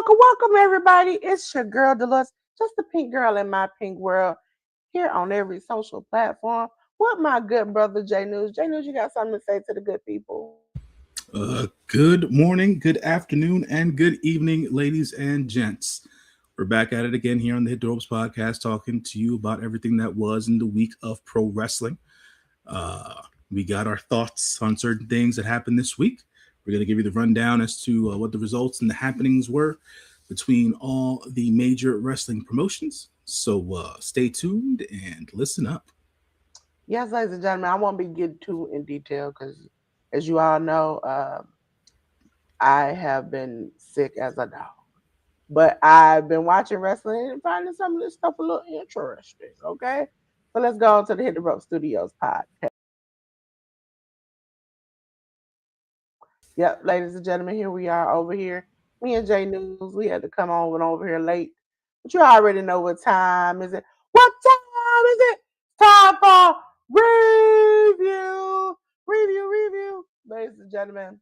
Welcome, everybody. It's your girl, Delores, just the pink girl in my pink world, here on every social platform. What my good brother, J News. J News, you got something to say to the good people? Good morning, good afternoon, and good evening, ladies and gents. We're back at it again here on the Hit the Ropes podcast, talking to you about everything that was in the week of pro wrestling. We got our thoughts on certain things that happened this week. We're going to give you the rundown as to what the results and the happenings were between all the major wrestling promotions. So stay tuned and listen up. Yes, ladies and gentlemen, I won't be getting too in detail because, as you all know, I have been sick as a dog. But I've been watching wrestling and finding some of this stuff a little interesting, okay? So let's go on to the Hit the Rope Studios podcast. Yep, ladies and gentlemen, here we are over here. Me and J News, we had to come on over here late. But you already know what time is it. What time is it? Time for review. Review. Ladies and gentlemen,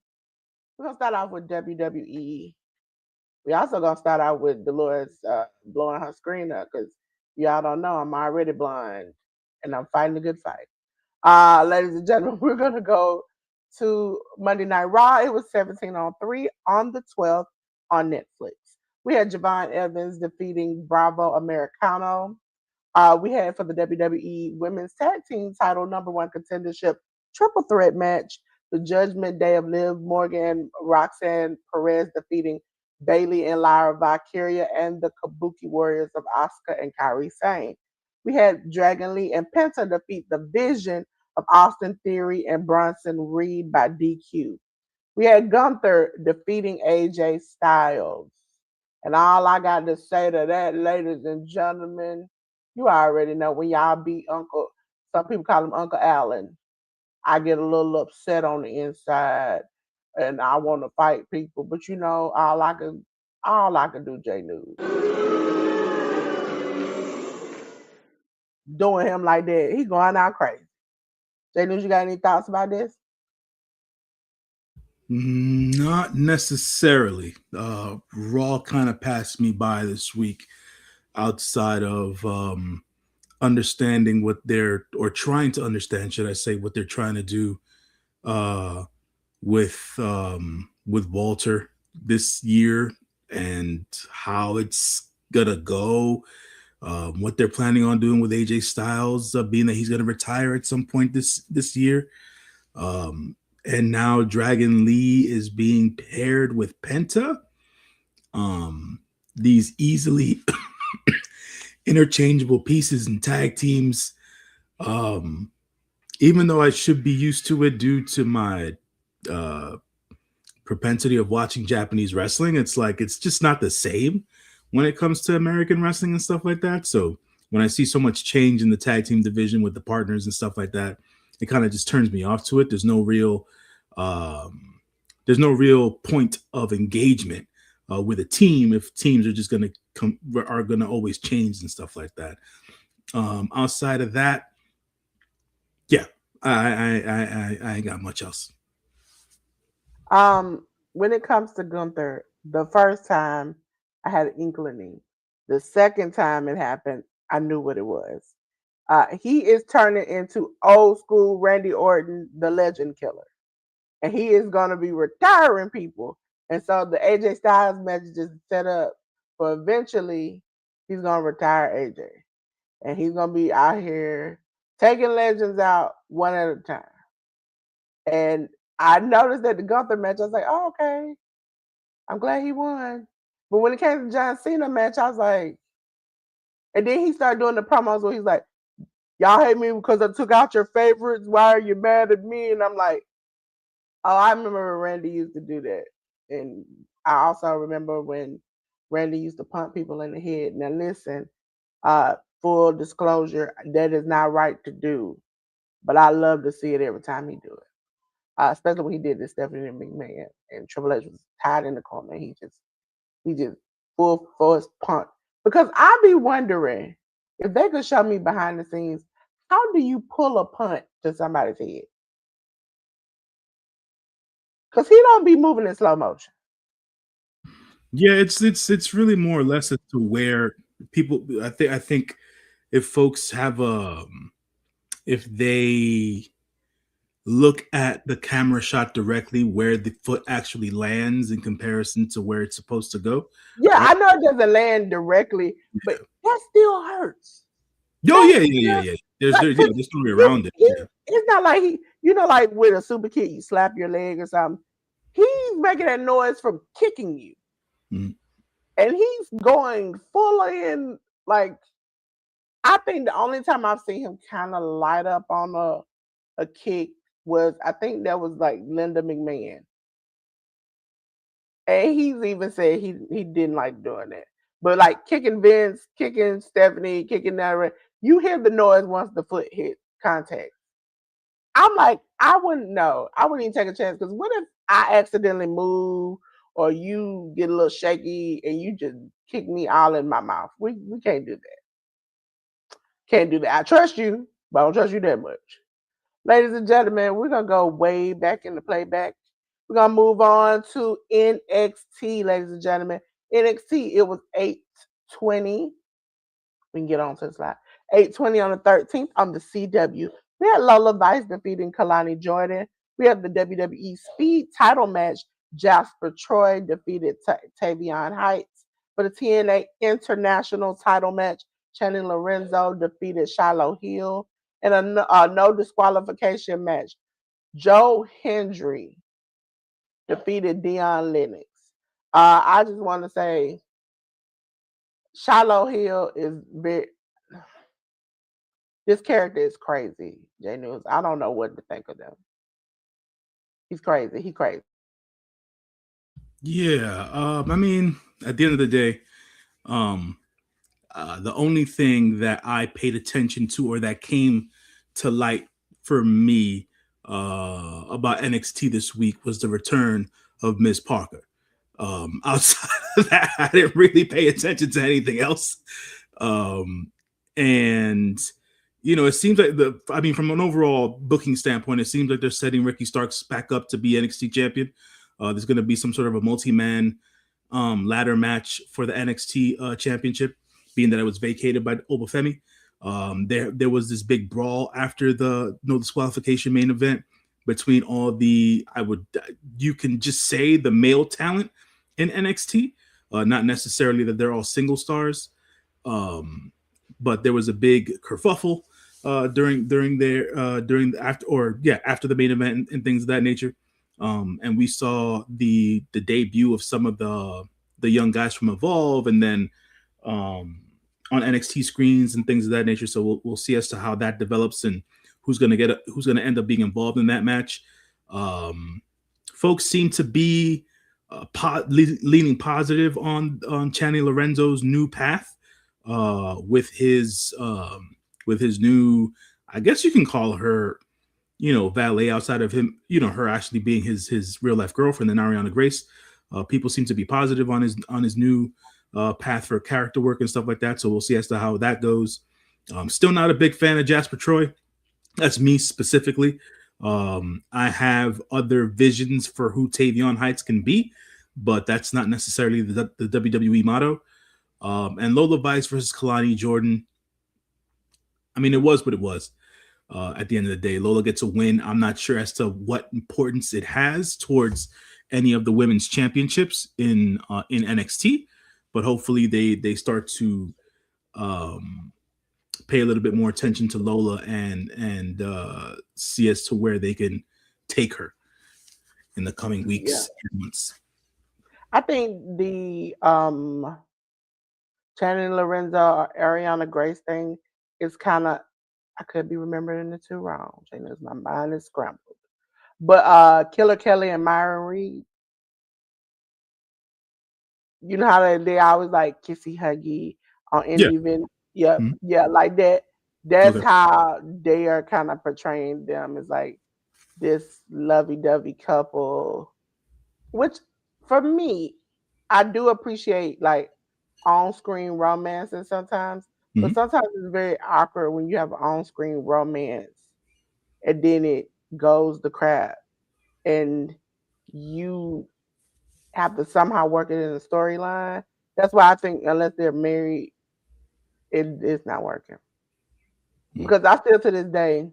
we're going to start off with WWE. We also going to start out with Delores blowing her screen up because y'all don't know I'm already blind and I'm fighting a good fight. Ladies and gentlemen, we're going to go to Monday Night Raw. It was 17-3 on the 12th on Netflix. We had Javon Evans defeating Bravo Americano. We had for the WWE Women's Tag Team title #1 contendership triple threat match, the Judgment Day of Liv Morgan and Roxanne Perez defeating Bailey and Lyra Valkyria, and the Kabuki Warriors of Asuka and Kairi Sane. We had Dragon Lee and Penta defeat the Vision of Austin Theory and Bronson Reed by DQ. We had Gunther defeating AJ Styles. And all I got to say to that, ladies and gentlemen, you already know when y'all beat Uncle, some people call him Uncle Allen. I get a little upset on the inside and I want to fight people. But you know, all I can do, J News. Doing him like that, he going out crazy. J News, you got any thoughts about this? Not necessarily. Raw kind of passed me by this week outside of understanding what they're, or trying to understand, should I say, what they're trying to do uh, with Walter this year and how it's gonna go. What they're planning on doing with AJ Styles, being that he's gonna retire at some point this year. And now Dragon Lee is being paired with Penta. These easily interchangeable pieces and tag teams. Even though I should be used to it due to my propensity of watching Japanese wrestling, it's like it's just not the same when it comes to American wrestling and stuff like that. So when I see so much change in the tag team division with the partners and stuff like that, it kind of just turns me off to it. There's no real point of engagement with a team if teams are just going to always change and stuff like that. Outside of that, yeah, I ain't got much else. When it comes to Gunther, the first time I had an inkling. The second time it happened, I knew what it was. He is turning into old school Randy Orton, the legend killer. And he is going to be retiring people. And so the AJ Styles match is set up for eventually he's going to retire AJ. And he's going to be out here taking legends out one at a time. And I noticed that the Gunther match, I was like, oh, okay. I'm glad he won. But when it came to the John Cena match, I was like, and then he started doing the promos where he's like, y'all hate me because I took out your favorites. Why are you mad at me? And I'm like, oh, I remember when Randy used to do that. And I also remember when Randy used to punch people in the head. Now listen, uh, full disclosure, that is not right to do, but I love to see it every time he do it. Especially when he did this Stephanie McMahon and Triple H was tied in the corner. He just full force punch. Because I be wondering if they could show me behind the scenes, how do you pull a punch to somebody's head? Because he don't be moving in slow motion. Yeah, it's really more or less as to where people. I think if folks have if they look at the camera shot directly where the foot actually lands in comparison to where it's supposed to go, Yeah, right? I know it doesn't land directly, but that still hurts. Oh That yeah, yeah, yeah, still yeah. like Yeah, cause there's no way around it. Yeah. it's not like like with a super kick, you slap your leg or something. He's making that noise from kicking you. Mhm. And he's going full in. Like, I think the only time I've seen him kind of light up on a kick was, I think that was like Linda McMahon. And he's even said he didn't like doing that. But like kicking Vince, kicking Stephanie, kicking that, you hear the noise once the foot hit contact. I'm like, I wouldn't know. I wouldn't even take a chance because what if I accidentally move or you get a little shaky and you just kick me all in my mouth? We can't do that. Can't do that. I trust you, but I don't trust you that much. Ladies and gentlemen, we're gonna go way back in the playback. We're gonna move on to NXT, ladies and gentlemen. NXT, it was 8:20. We can get on to the slide. 8:20 on the 13th on the CW. We had Lola Vice defeating Kalani Jordan. We have the WWE Speed title match. Jasper Troy defeated Tavion Heights. For the TNA International title match, Channing Lorenzo defeated Shiloh Hill. In a no disqualification match, Joe Hendry defeated Dion Lennox. I just want to say Shiloh Hill is very, this character is crazy, J News. I don't know what to think of them. He's crazy. He crazy. Yeah. I mean, at the end of the day, um, the only thing that I paid attention to or that came to light for me about NXT this week was the return of Miss Parker. Outside of that, I didn't really pay attention to anything else. Um, and it seems like I mean, from an overall booking standpoint, it seems like they're setting Ricky Starks back up to be NXT champion. There's going to be some sort of a multi-man ladder match for the NXT championship, being that it was vacated by Obafemi. There was this big brawl after the no disqualification main event between all the you can just say the male talent in NXT, not necessarily that they're all single stars, but there was a big kerfuffle during after the main event and things of that nature. And we saw the debut of some of the young guys from Evolve, and then um, on NXT screens and things of that nature. So we'll see as to how that develops and who's going to end up being involved in that match. Um, Folks seem to be leaning positive on Channing Lorenzo's new path with his new, I guess you can call her, valet outside of him, her actually being his real life girlfriend and Ariana Grace. People seem to be positive on his new path for character work and stuff like that. So we'll see as to how that goes. Still not a big fan of Jasper Troy. That's me specifically. I have other visions for who Tavion Heights can be, but that's not necessarily the WWE motto. And Lola Vice versus Kalani Jordan. I mean, it was what it was. At the end of the day, Lola gets a win. I'm not sure as to what importance it has towards any of the women's championships in NXT, but hopefully they start to um, pay a little bit more attention to Lola and see as to where they can take her in the coming Yeah. weeks and months. I think the Channing Lorenzo or Ariana Grace thing is kind of, I could be remembering the two wrong. Jana's, my mind is scrambled. But Killer Kelly and Myron Reed, you know how they always like kissy huggy on Yeah. indie event. Yeah, Mhm. yeah, like that. That's Okay. how they are kind of portraying them as like this lovey-dovey couple. Which for me, I do appreciate like on-screen romances sometimes, but Mhm. sometimes it's very awkward when you have on-screen romance and then it goes the crap and you have to somehow work it in the storyline. That's why I think unless they're married, it's not working. Mhm. Because I still to this day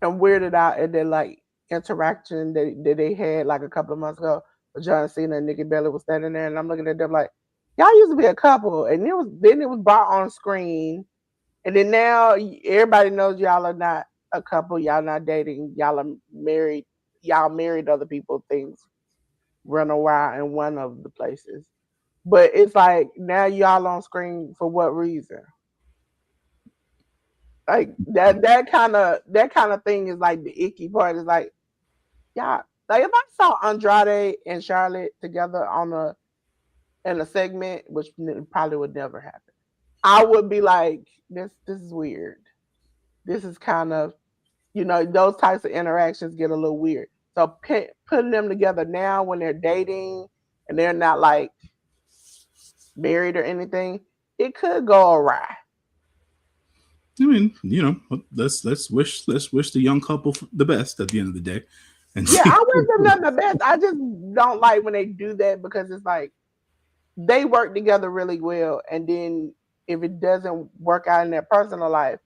am weirded out at that like interaction that they had like a couple of months ago with John Cena and Nikki Bella was standing there and I'm looking at them like, y'all used to be a couple and it was brought on screen and then now everybody knows y'all are not a couple, y'all not dating, y'all are married, y'all married other people, things run a while in one of the places. But it's like now y'all on screen for what reason? Like that kind of thing is like the icky part. Is like yeah, like if I saw Andrade and Charlotte together on a in a segment, which probably would never happen, I would be like, this is weird. This is kind of those types of interactions get a little weird. So putting them together now when they're dating and they're not like married or anything, it could go awry. I mean, let's wish the young couple the best at the end of the day, and Yeah, see. I wish them nothing the best. I just don't like when they do that because it's like they work together really well, and then if it doesn't work out in their personal life,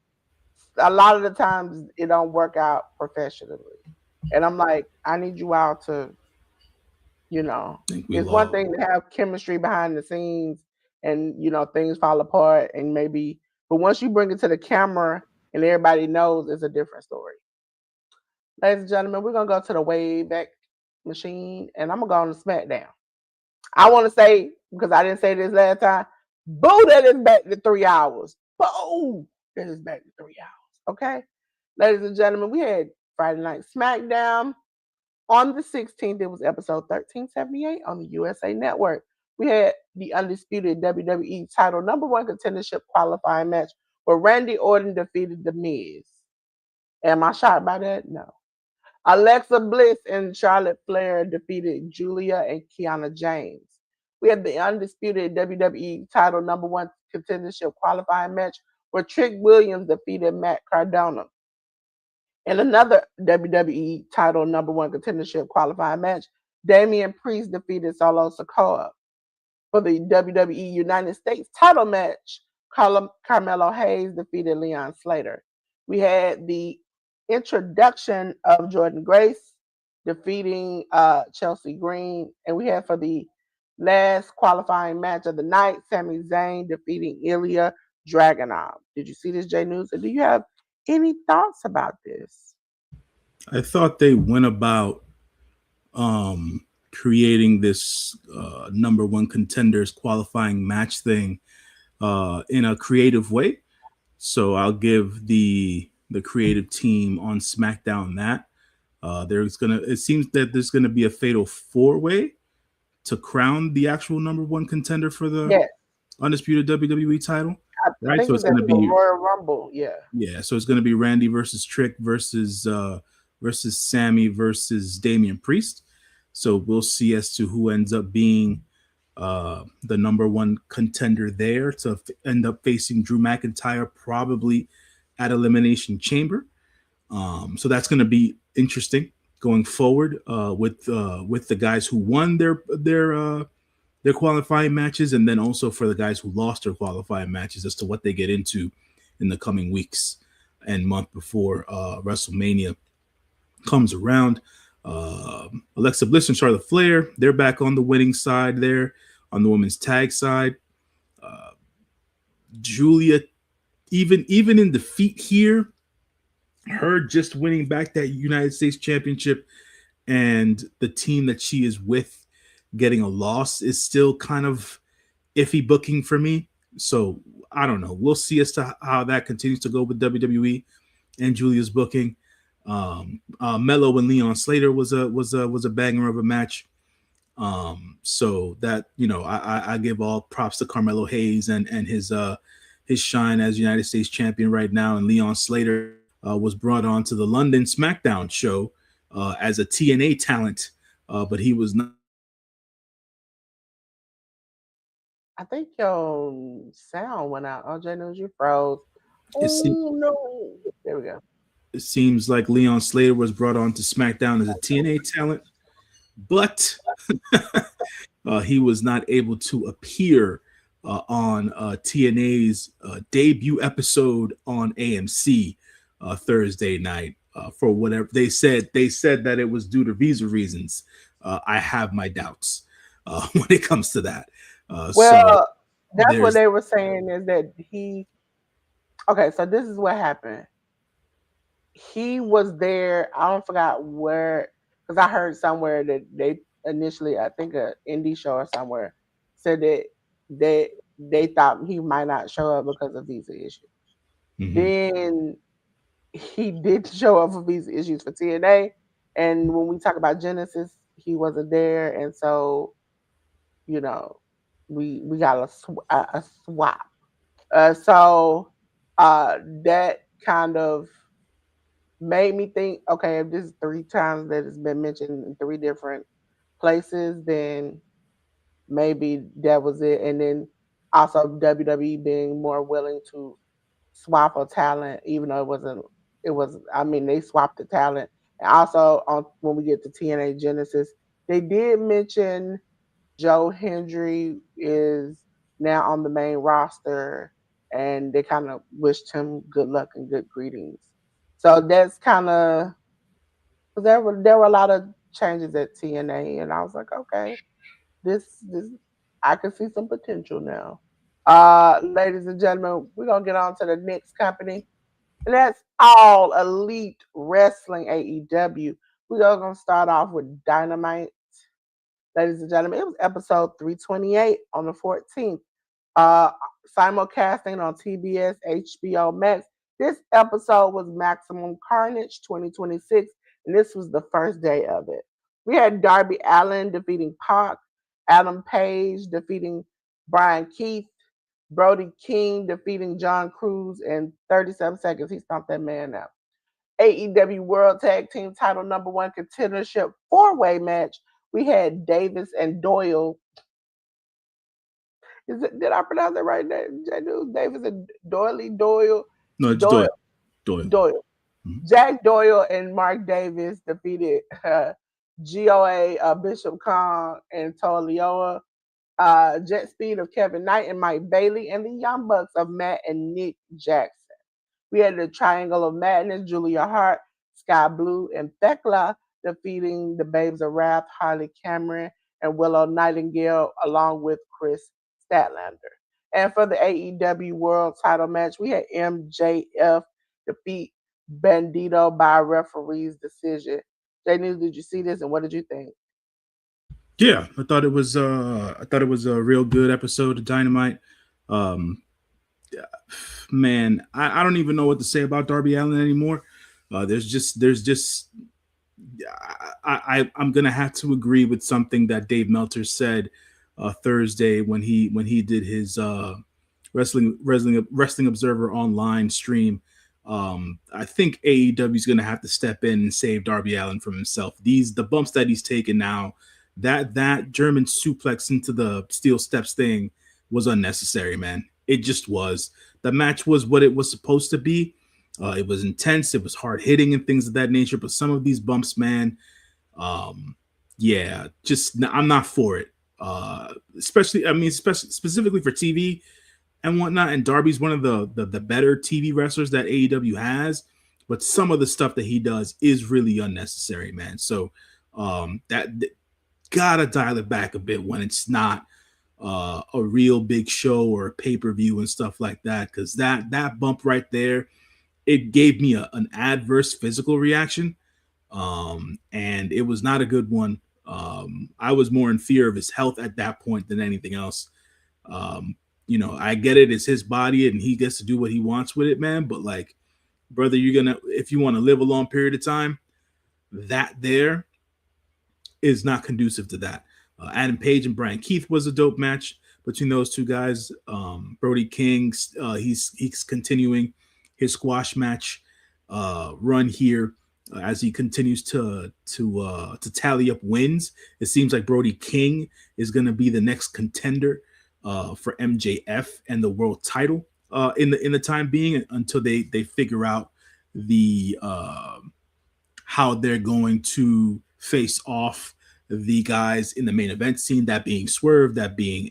a lot of the times it don't work out professionally. And I'm like, I need you all to, you know, I think we it's one lost. thing to have chemistry behind the scenes and things fall apart and maybe, but once you bring it to the camera and everybody knows, it's a different story. Ladies and gentlemen, we're gonna go to the Wayback Machine, and I'm gonna go on to SmackDown. I want to say because I didn't say this last time. Boo! That is back to 3 hours. Boo! That is back to 3 hours. Okay, ladies and gentlemen, we had Friday Night SmackDown on the 16th. It was episode 1378 on the USA Network. We had the undisputed WWE title number one contendership qualifying match where Randy Orton defeated The Miz. Am I shocked by that? No. Alexa Bliss and Charlotte Flair defeated Julia and Kiana James. We had the undisputed WWE title number one contendership qualifying match where Trick Williams defeated Matt Cardona. In another WWE title number one contendership qualifying match, Damian Priest defeated Solo Sikoa. For the WWE United States title match, Carmelo Hayes defeated Leon Slater. We had the introduction of Jordan Grace defeating Chelsea Green. And we had for the last qualifying match of the night, Sami Zayn defeating Ilya Dragunov. Did you see this, Jay News? And do you have any thoughts about this? I thought they went about creating this number one contenders qualifying match thing in a creative way. So I'll give the creative team on SmackDown that. It seems that there's gonna be a fatal four way to crown the actual number one contender for the Yes, undisputed WWE title. I Right. think So it's it's at gonna the be Royal Rumble. Yeah. yeah, so it's gonna be Randy versus Trick versus Sammy versus Damian Priest. So we'll see as to who ends up being the number one contender there to end up facing Drew McIntyre probably at Elimination Chamber. So that's going to be interesting going forward with the guys who won their qualifying matches, and then also for the guys who lost their qualifying matches as to what they get into in the coming weeks and month before WrestleMania comes around. Alexa Bliss and Charlotte Flair, they're back on the winning side there on the women's tag side. Uh, Julia, even in defeat here, her just winning back that United States Championship and the team that she is with getting a loss is still kind of iffy booking for me. So I don't know. We'll see as to how that continues to go with WWE and Julia's booking. Mello and Leon Slater was a banger of a match. So that, I give all props to Carmelo Hayes and his shine as United States champion right now. And Leon Slater was brought on to the London SmackDown show as a TNA talent, but he was not. I think your sound went out. Oh, J News, you froze. It, se- Oh no. There we go. it seems like Leon Slater was brought on to SmackDown as a TNA talent, but he was not able to appear on TNA's debut episode on AMC Thursday night for whatever they said. They said that it was due to visa reasons. I have my doubts when it comes to that. So Well, that's what there's. they were saying is that he okay, so this is what happened. He was there, I don't forgot where because I heard somewhere that they initially I think a indie show or somewhere said that they thought he might not show up because of visa issues. Mhm. Then he did show up for visa issues for TNA. And when we talk about Genesis, he wasn't there. And so, you know, we got a swap. So that kind of made me think, okay, if this is three times that it's been mentioned in three different places, then maybe that was it. And then also WWE being more willing to swap a talent, even though it was, I mean, they swapped the talent. And also, on when we get to TNA Genesis, they did mention Joe Hendry is now on the main roster, and they kind of wished him good luck and good greetings. So that's kind of there were a lot of changes at TNA, and I was like, okay, this I can see some potential now. Ladies and gentlemen, we're gonna get on to the next company, and that's All Elite Wrestling AEW. We're gonna start off with Dynamite. Ladies and gentlemen, it was episode 328 on the 14th. Uh, Simulcasting on TBS, HBO Max. This episode was Maximum Carnage 2026, and this was the first day of it. We had Darby Allin defeating Pac, Adam Page defeating Brian Keith, Brody King defeating John Cruz in 37 seconds. He stomped that man out. AEW World Tag Team Title number one contendership four-way match. We had Davis and Doyle. Did I pronounce that right? Davis and No, it's Doyle. Doyle, Doyle. Doyle. Mhm. Jack Doyle and Mark Davis defeated GOA, Bishop Kong and Tolioa. Jet Speed of Kevin Knight and Mike Bailey, and the Young Bucks of Matt and Nick Jackson. We had the Triangle of Madness, Julia Hart, Sky Blue, and Thekla defeating the Babes of Wrath, Harley Cameron, and Willow Nightingale, along with Chris Statlander. And for the AEW World title match, we had MJF defeat Bandito by referee's decision. Jay News, did you see this and what did you think? Yeah, I thought it was a real good episode of Dynamite. Um, man, I don't even know what to say about Darby Allin anymore. There's just I'm gonna have to agree with something that Dave Meltzer said Thursday when he did his Wrestling Observer online stream. I think AEW is gonna have to step in and save Darby Allin from himself. The bumps that he's taken now, that German suplex into the steel steps thing was unnecessary, man. It just was. The match was what it was supposed to be. It was intense. It was hard hitting and things of that nature. But some of these bumps, man, um, yeah, just I'm not for it. Especially specifically for TV and whatnot. And Darby's one of the better TV wrestlers that AEW has. But some of the stuff that he does is really unnecessary, man. So that gotta dial it back a bit when it's not a real big show or a pay-per-view and stuff like that, because that bump right there, it gave me an adverse physical reaction, and it was not a good one. I was more in fear of his health at that point than anything else. um, I get it, it's his body and he gets to do what he wants with it, man, but like, brother, you're gonna, if you want to live a long period of time, that there is not conducive to that. Adam Page and Brian Keith was a dope match between those two guys. Brody King, he's continuing his squash match run here as he continues to tally up wins. It seems like Brody King is going to be the next contender for MJF and the world title in the time being until they figure out the how they're going to face off the guys in the main event scene, that being Swerve, that being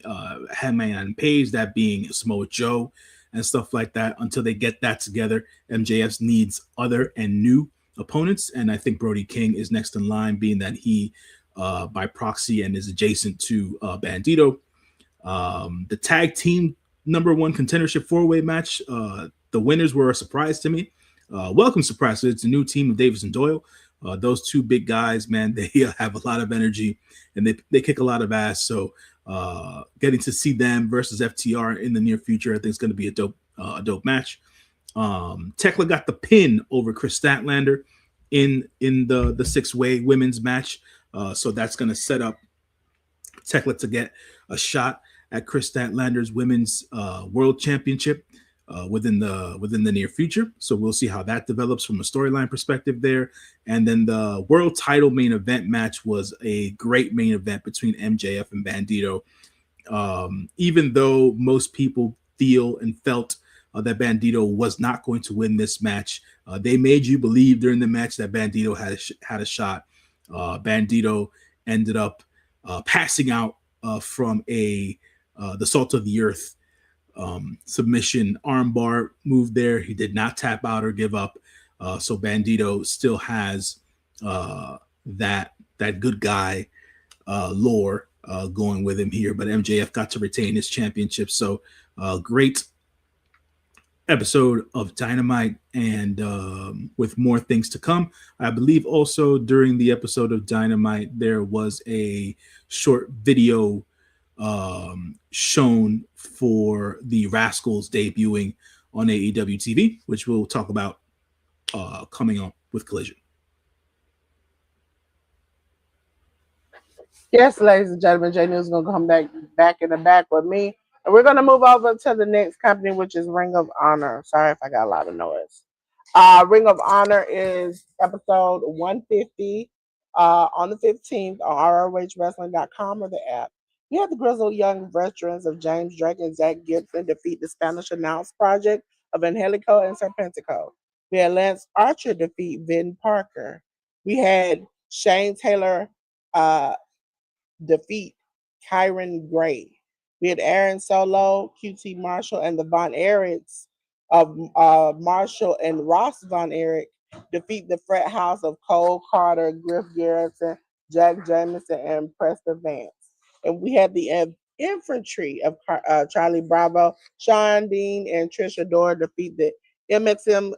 Hangman Page, that being Samoa Joe, and stuff like that. Until they get that together, MJF needs other and new opponents, and I think Brody King is next in line, being that he, by proxy, and is adjacent to Bandito. The tag team number one contendership four-way match, the winners were a surprise to me. Welcome surprise. It's a new team of Davis and Doyle. Those two big guys, man, they have a lot of energy and they kick a lot of ass. So getting to see them versus FTR in the near future, I think is going to be a dope match. Tekla got the pin over Chris Statlander in the six-way women's match. So that's going to set up Tekla to get a shot at Chris Statlander's women's world championship within the near future. So we'll see how that develops from a storyline perspective there. And then the world title main event match was a great main event between MJF and Bandito. Even though most people feel and felt that Bandito was not going to win this match, they made you believe during the match that Bandito had a shot. Bandito ended up passing out from the Salt of the Earth submission armbar move there. He did not tap out or give up. So Bandito still has that good guy lore going with him here. But MJF got to retain his championship. So great episode of Dynamite, and with more things to come. I believe also during the episode of Dynamite, there was a short video shown for the Rascals debuting on AEW TV, which we'll talk about coming up with Collision. Yes, ladies and gentlemen, Jay News is going to come back in the back with me. And we're going to move over to the next company, which is Ring of Honor. Sorry if I got a lot of noise. Ring of Honor is episode 150 on the 15th on ROHWrestling.com or the app. We had the grizzled young veterans of James Drake and Zach Gibson defeat the Spanish Announce Project of Angelico and Serpentico. We had Lance Archer defeat Vin Parker. We had Shane Taylor defeat Kyron Gray. We had Aaron Solo, QT Marshall, and the Von Erichs of Marshall and Ross Von Erich defeat the frat house of Cole Carter, Griff Garrison, Jack Jameson, and Preston Vance. And we had the infantry of Charlie Bravo, Sean Dean, and Trisha Dore defeat the MXM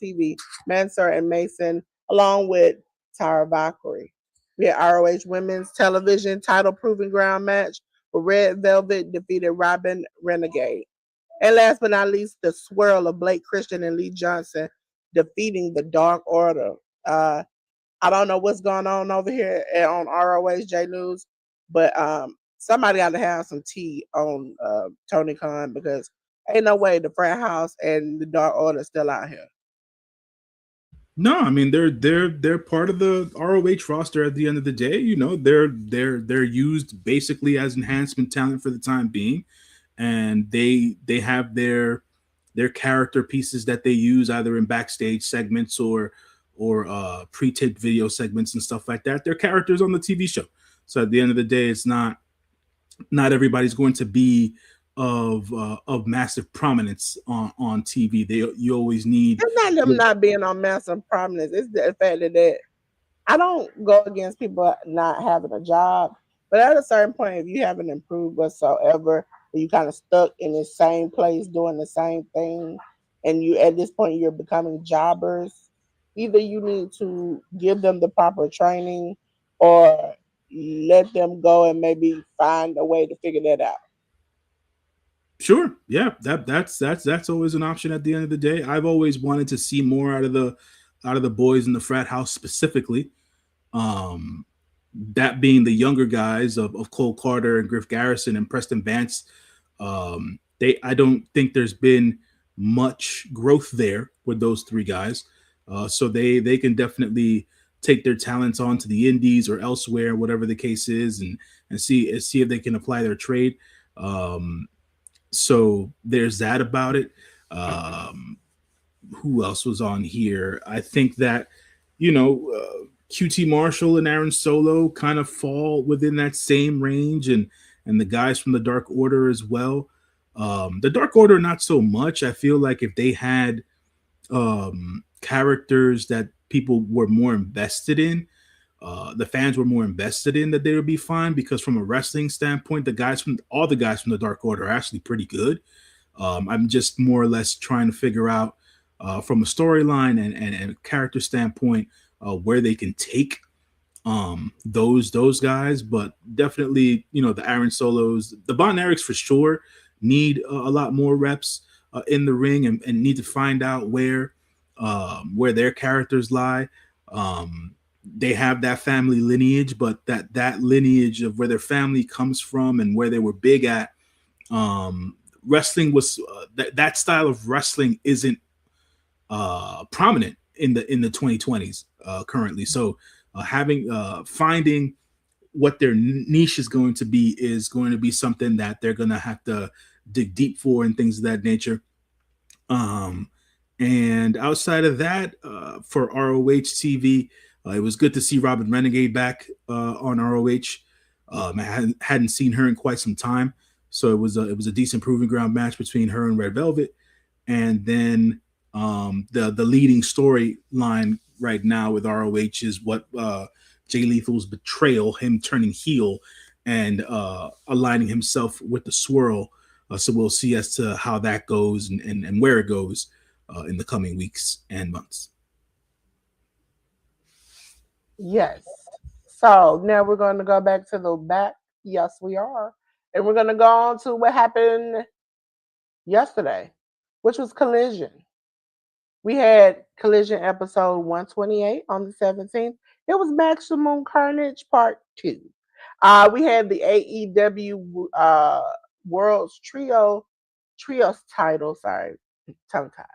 TV, Mansour and Mason, along with Tara Valkyrie. We had ROH Women's Television title proving ground match where Red Velvet defeated Robin Renegade. And last but not least, the swirl of Blake Christian and Lee Johnson defeating the Dark Order. I don't know what's going on over here on ROH J News, but somebody got to have some tea on Tony Khan, because ain't no way the frat house and the Dark Order still out here. No, I mean they're part of the ROH roster at the end of the day. You know, they're used basically as enhancement talent for the time being, and they have their character pieces that they use either in backstage segments or pre-taped video segments and stuff like that. They're characters on the TV show. So at the end of the day, it's not everybody's going to be of massive prominence on TV. You always need. It's not them not being on massive prominence. It's the fact that I don't go against people not having a job, but at a certain point, if you haven't improved whatsoever, you kind of stuck in the same place doing the same thing, and you at this point you're becoming jobbers. Either you need to give them the proper training, or let them go and maybe find a way to figure that out. Sure. Yeah. That's always an option at the end of the day. I've always wanted to see more out of the boys in the frat house specifically. that being the younger guys of Cole Carter and Griff Garrison and Preston Vance. I don't think there's been much growth there with those three guys. So they can definitely take their talents on to the indies or elsewhere, whatever the case is, and see if they can apply their trade. Um, so there's that about it. Um, who else was on here? I think that QT Marshall and Aaron Solo kind of fall within that same range, and the guys from the Dark Order as well. The Dark Order not so much. I feel like if they had characters that people were more invested in, the fans were more invested in, that they would be fine, because from a wrestling standpoint, all the guys from the Dark Order are actually pretty good. I'm just more or less trying to figure out from a storyline and character standpoint where they can take those guys. But definitely, the Aaron Solos, the Von Erichs for sure need a lot more reps in the ring, and need to find out where their characters lie. They have that family lineage, but that lineage of where their family comes from and where they were big at, wrestling was that style of wrestling isn't prominent in the 2020s currently. So having finding what their niche is going to be something that they're going to have to dig deep for, and things of that nature. Um, and outside of that, for ROH TV, it was good to see Robin Renegade back on ROH. I hadn't seen her in quite some time, so it was a decent proving ground match between her and Red Velvet. And then the leading storyline right now with ROH is what Jay Lethal's betrayal, him turning heel and aligning himself with the Swirl. So we'll see as to how that goes, and where it goes in the coming weeks and months. Yes. So now we're going to go back to the back. Yes, we are. And we're going to go on to what happened yesterday, which was Collision. We had Collision episode 128 on the 17th. It was Maximum Carnage Part 2. We had the AEW World's Trios title, sorry, tongue tied.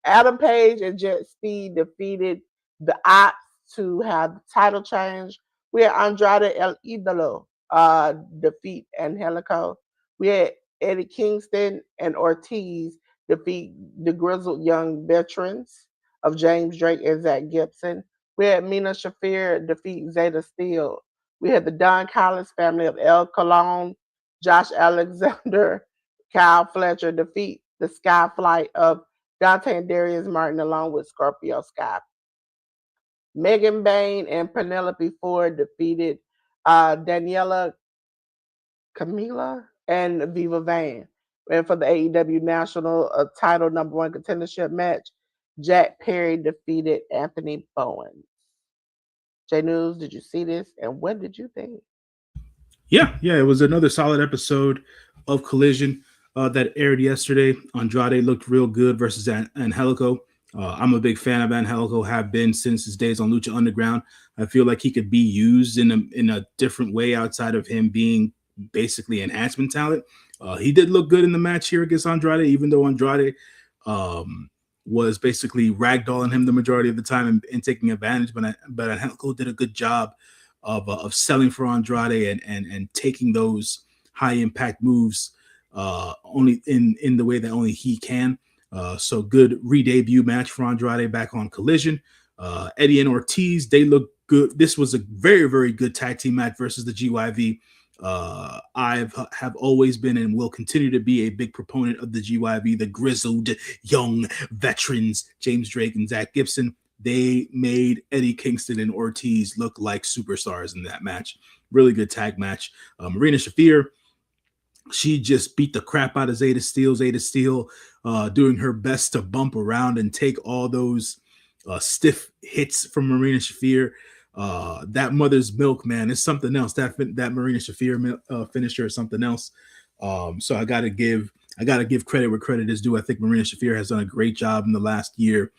Adam Page and Jet Speed defeated the Ops to have the title change. We had Andrade El Idolo defeat Angelico. We had Eddie Kingston and Ortiz defeat the grizzled young veterans of James Drake and Zach Gibson. We had Mina Shafir defeat Zeta Steele. We had the Don Collins family of El Colon, Josh Alexander, Kyle Fletcher defeat the Sky Flight of Dante and Darius Martin along with Scorpio Sky. Megan Bain and Penelope Ford defeated Daniela Camila and Viva Van. And for the AEW National title number one contendership match, Jack Perry defeated Anthony Bowen. J News, did you see this? And what did you think? Yeah, it was another solid episode of Collision that aired yesterday. Andrade looked real good versus Angelico. I'm a big fan of Angelico, have been since his days on Lucha Underground. I feel like he could be used in a different way outside of him being basically enhancement talent. He did look good in the match here against Andrade, even though Andrade was basically ragdolling him the majority of the time and taking advantage. But Angelico did a good job of selling for Andrade and taking those high impact moves only in the way that only he can. So good re-debut match for Andrade back on Collision. Eddie and Ortiz, they look good. This was a very, very good tag team match versus the GYV. Have always been and will continue to be a big proponent of the GYV, the grizzled young veterans, James Drake and Zach Gibson. They made Eddie Kingston and Ortiz look like superstars in that match. Really good tag match. Marina Shafir, she just beat the crap out of Zeta Steele. Zeta Steele doing her best to bump around and take all those stiff hits from Marina Shafir. That mother's milk, man, is something else. That Marina Shafir finisher is something else. So I gotta give credit where credit is due. I think Marina Shafir has done a great job in the last year,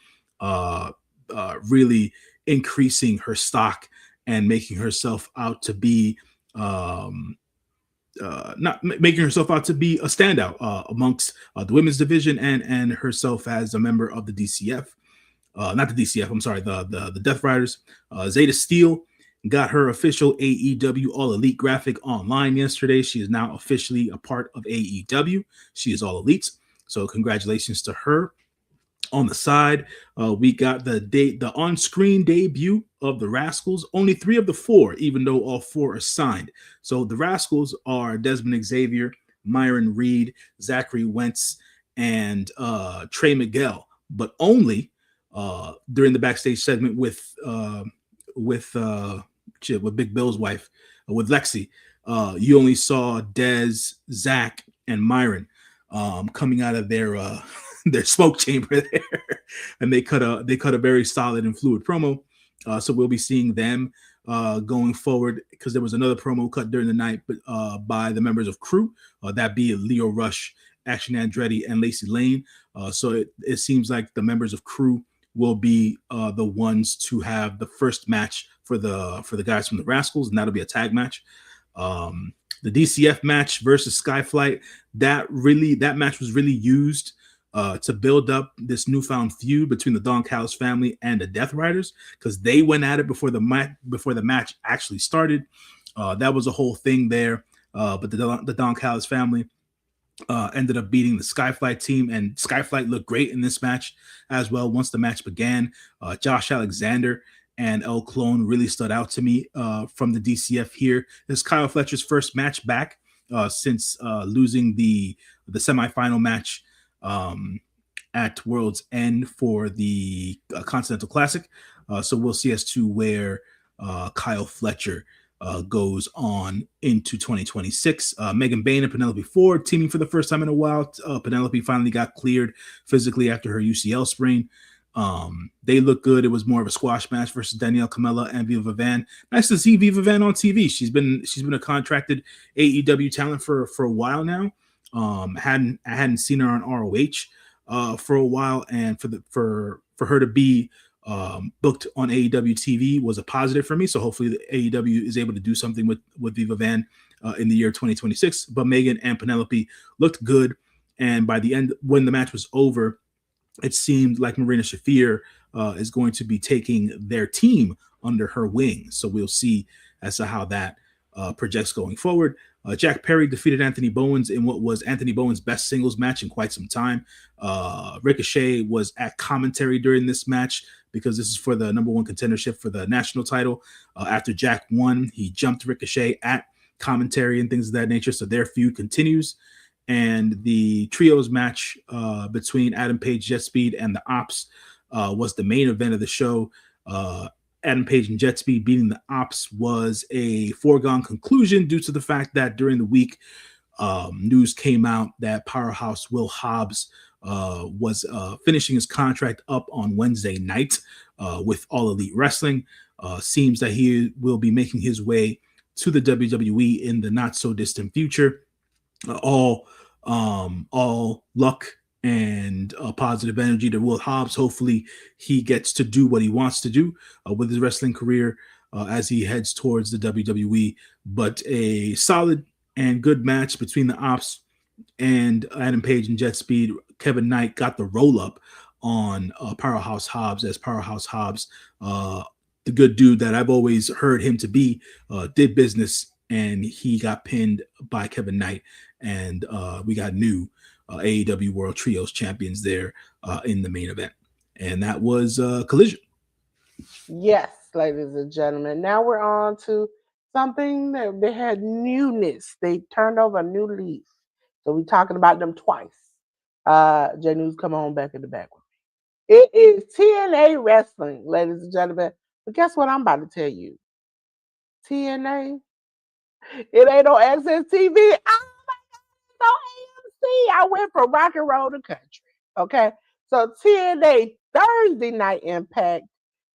really increasing her stock and making herself out to be not making herself out to be a standout amongst the women's division and herself as a member of the DCF. Not the DCF, I'm sorry, the Death Riders. Zeta Steel got her official AEW All Elite graphic online yesterday. She is now officially a part of AEW. She is All Elite. So congratulations to her. On the side, we got the on-screen debut of the Rascals. Only 3 of the 4, even though all 4 are signed. So the Rascals are Desmond Xavier, Myron Reed, Zachary Wentz, and Trey Miguel. But only during the backstage segment with Big Bill's wife, with Lexi, you only saw Dez, Zach, and Myron coming out of their smoke chamber there, and they cut a very solid and fluid promo. So we'll be seeing them going forward, because there was another promo cut during the night, but by the members of Crew, that be Leo Rush, Action Andretti, and Lacey Lane. So it seems like the members of Crew will be the ones to have the first match for the guys from the Rascals, and that'll be a tag match. The DCF match versus Skyflight, that match was really used to build up this newfound feud between the Don Callis family and the Death Riders, because they went at it before the match actually started. That was a whole thing there, but the Don Callis family ended up beating the Skyflight team, and Skyflight looked great in this match as well. Once the match began, Josh Alexander and El Clone really stood out to me from the DCF here. This is Kyle Fletcher's first match back since losing the semifinal match at World's End for the Continental Classic. So we'll see as to where Kyle Fletcher goes on into 2026. Megan Bain and Penelope Ford teaming for the first time in a while. Penelope finally got cleared physically after her UCL sprain. They look good. It was more of a squash match versus Danielle Camella and Viva Van. Nice to see Viva Van on TV. She's been a contracted AEW talent for a while now. I hadn't seen her on ROH for a while, and for her to be booked on AEW TV was a positive for me. So hopefully the AEW is able to do something with Viva Van in the year 2026. But Megan and Penelope looked good, and by the end, when the match was over, it seemed like Marina Shafir is going to be taking their team under her wing. So we'll see as to how that projects going forward. Jack Perry defeated Anthony Bowens in what was Anthony Bowens' best singles match in quite some time. Ricochet was at commentary during this match because this is for the number 1 contendership for the national title. After Jack won, he jumped Ricochet at commentary and things of that nature. So their feud continues. And the trios match between Adam Page, Jet Speed, and the Ops was the main event of the show. Adam Page and Jet Speed beating the Ops was a foregone conclusion due to the fact that during the week, news came out that Powerhouse Will Hobbs was finishing his contract up on Wednesday night with All Elite Wrestling. Seems that he will be making his way to the WWE in the not so distant future. All luck and positive energy to Will Hobbs. Hopefully he gets to do what he wants to do with his wrestling career as he heads towards the WWE. But a solid and good match between the Ops and Adam Page and Jet Speed. Kevin Knight got the roll up on Powerhouse Hobbs, as Powerhouse Hobbs, the good dude that I've always heard him to be, did business, and he got pinned by Kevin Knight. And we got new AEW World Trios champions there in the main event. And that was Collision. Yes, ladies and gentlemen. Now we're on to something that they had newness. They turned over a new leaf. So we're talking about them twice. J News, come on back in the back with me. It is TNA Wrestling, ladies and gentlemen. But guess what I'm about to tell you? TNA, it ain't no Access TV. Oh my God, no AMC. I went from rock and roll to country. Okay. So TNA Thursday Night Impact,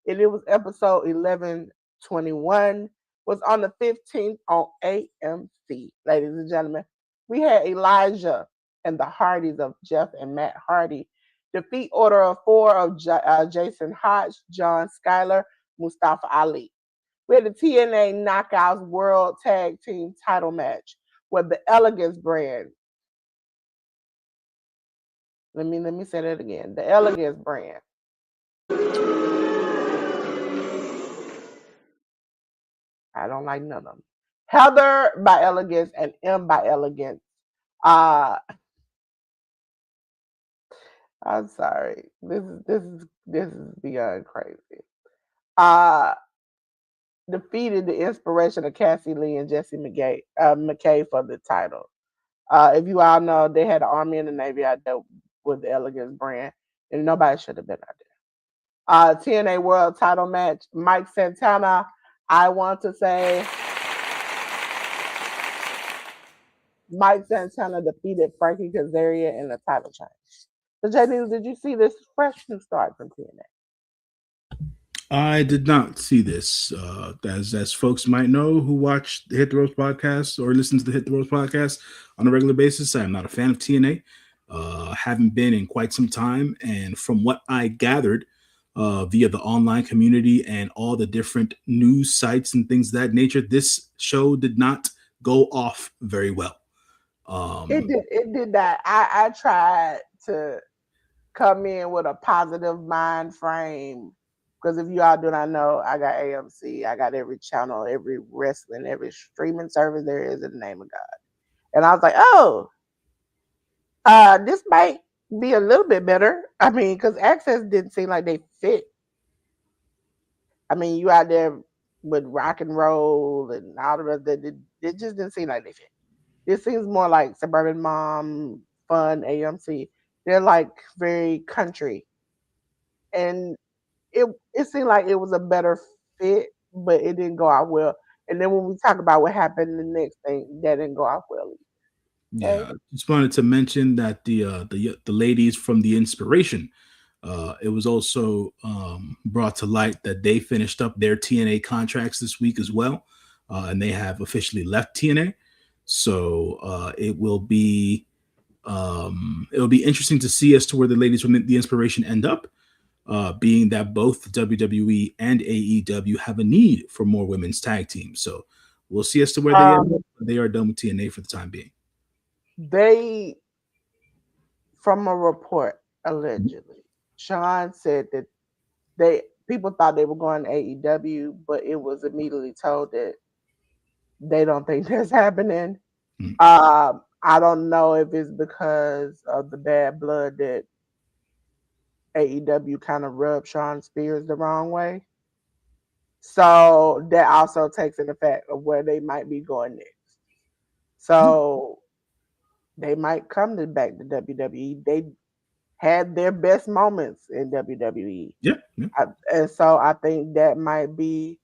and it was episode 1121, was on the 15th on AMC, ladies and gentlemen. We had Elijah and the Hardys of Jeff and Matt Hardy defeat Order of 4 of Jason Hodge, John Schuyler, Mustafa Ali. We had the TNA Knockouts World Tag Team Title match with the Elegance brand. Let me say that again. The Elegance brand. I don't like none of them. Heather by Elegance and M by Elegance. Uh I'm sorry. This is beyond crazy. Uh Defeated the inspiration of Cassie Lee and Jesse McKay for the title. If you all know, they had the Army and the Navy out there with the Elegance brand, and nobody should have been out there. TNA World Title match: Mike Santana. I want to say Mike Santana defeated Frankie Kazarian in the title change. So, JD, did you see this fresh new start from TNA? I did not see this. As folks might know who watch the Hit the Ropes podcast or listen to the Hit the Ropes podcast on a regular basis, I'm not a fan of TNA. Haven't been in quite some time, and from what I gathered via the online community and all the different news sites and things of that nature, this show did not go off very well. It did. It did that. I tried to come in with a positive mind frame because if you all do not know, I got AMC, I got every channel, every wrestling, every streaming service there is in the name of God, and I was like, oh, this might be a little bit better. I mean, because Access didn't seem like they fit. I mean, you out there with rock and roll and all the rest. It just didn't seem like they fit. This seems more like Suburban Mom, Fun, AMC. They're like very country, and it seemed like it was a better fit, but it didn't go out well. And then when we talk about what happened, the next thing that didn't go out well. Okay, Yeah, just wanted to mention that the ladies from the Inspiration, it was also brought to light that they finished up their TNA contracts this week as well, and they have officially left TNA. So it will be interesting to see as to where the ladies from the Inspiration end up. Being that both WWE and AEW have a need for more women's tag teams, so we'll see as to where they end up. um, They are done with TNA for the time being. they from a report allegedly, Sean said that they people thought they were going to AEW, but it was immediately told that they don't think that's happening. Mm. I don't know if it's because of the bad blood that AEW kind of rubbed Sean Spears the wrong way. So that also takes in effect of where they might be going next. So they might come back to WWE. They had their best moments in WWE. Yeah, yeah. And so I think that might be,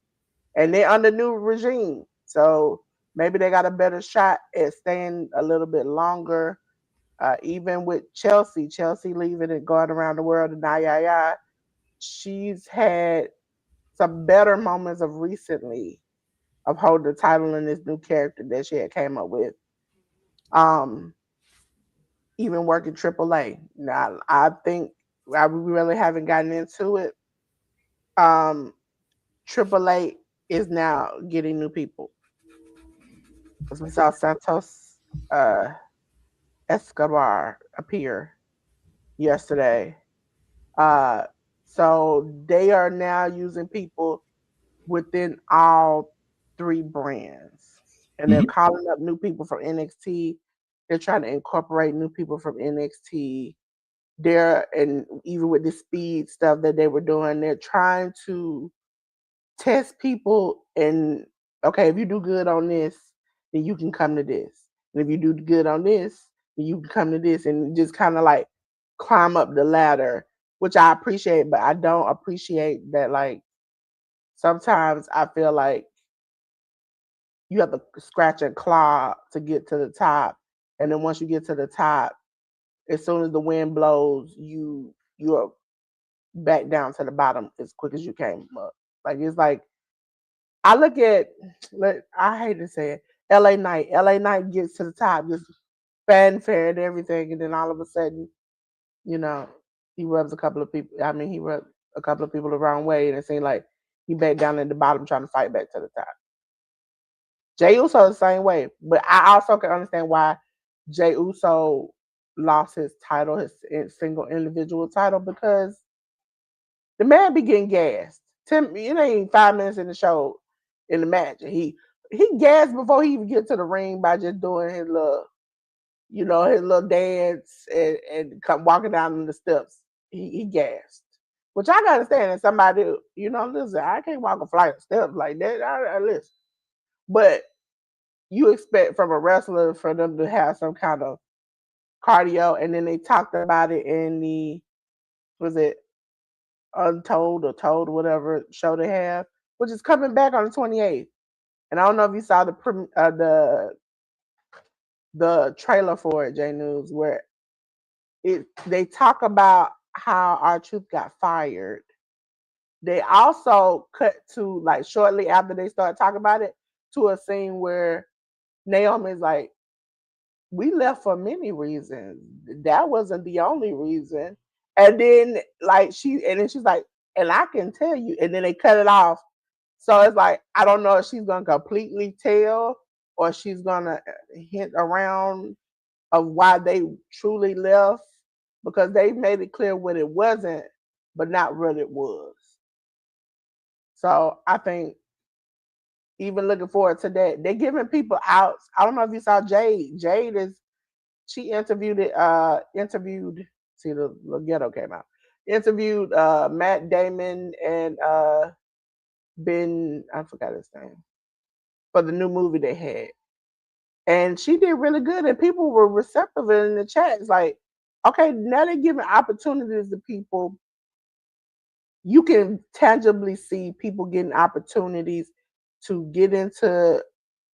and they're under new regime. So maybe they got a better shot at staying a little bit longer. Even with Chelsea leaving and going around the world and she's had some better moments of recently of holding the title in this new character that she had came up with. Um, Even working AAA. Now I think we really haven't gotten into it. Um, AAA is now getting new people. Because we saw Santos uh, Escobar appear yesterday. Uh, so they are now using people within all three brands. And they're Mhm. calling up new people from NXT. They're trying to incorporate new people from NXT. They're, and even with the speed stuff that they were doing, they're trying to test people and okay, if you do good on this, then you can come to this. And if you do good on this, then you can come to this and just kind of like climb up the ladder, which I appreciate, but I don't appreciate that like sometimes I feel like you have to scratch and claw to get to the top. And then once you get to the top, as soon as the wind blows, you're back down to the bottom as quick as you came up. Like it's like I look at, I hate to say it, LA Knight. LA Knight gets to the top, just fanfare and everything, and then all of a sudden, you know, he rubs a couple of people. I mean, he rubbed a couple of people the wrong way, and it seemed like he back down at the bottom trying to fight back to the top. Jey Uso the same way, but I also can understand why Jey Uso lost his title, his single individual title, because the man be getting gassed. It ain't 5 minutes in the show in the match. He gassed before he even get to the ring by just doing his little, his little dance and come walking down the steps. He gassed. Which I can understand that somebody, listen, I can't walk a flight of steps like that. I listen. But you expect from a wrestler for them to have some kind of cardio, and then they talked about it in was it Untold or Told, whatever show they have, which is coming back on the 28th. And I don't know if you saw the trailer for it, J News, where they talk about how R-Truth got fired. They also cut to like shortly after they start talking about it to a scene where Naomi's like, we left for many reasons. That wasn't the only reason. And then she's like, and I can tell you, and then they cut it off. So it's like, I don't know if she's gonna completely tell or she's gonna hint around of why they truly left, because they made it clear what it wasn't, but not what it was. So I think even looking forward to that, they're giving people outs. I don't know if you saw Jade. Jade is she interviewed see the ghetto came out. Interviewed Matt Damon and Ben, I forgot his name, for the new movie they had. And she did really good and people were receptive in the chat. It's like, okay, now they're giving opportunities to people. You can tangibly see people getting opportunities to get into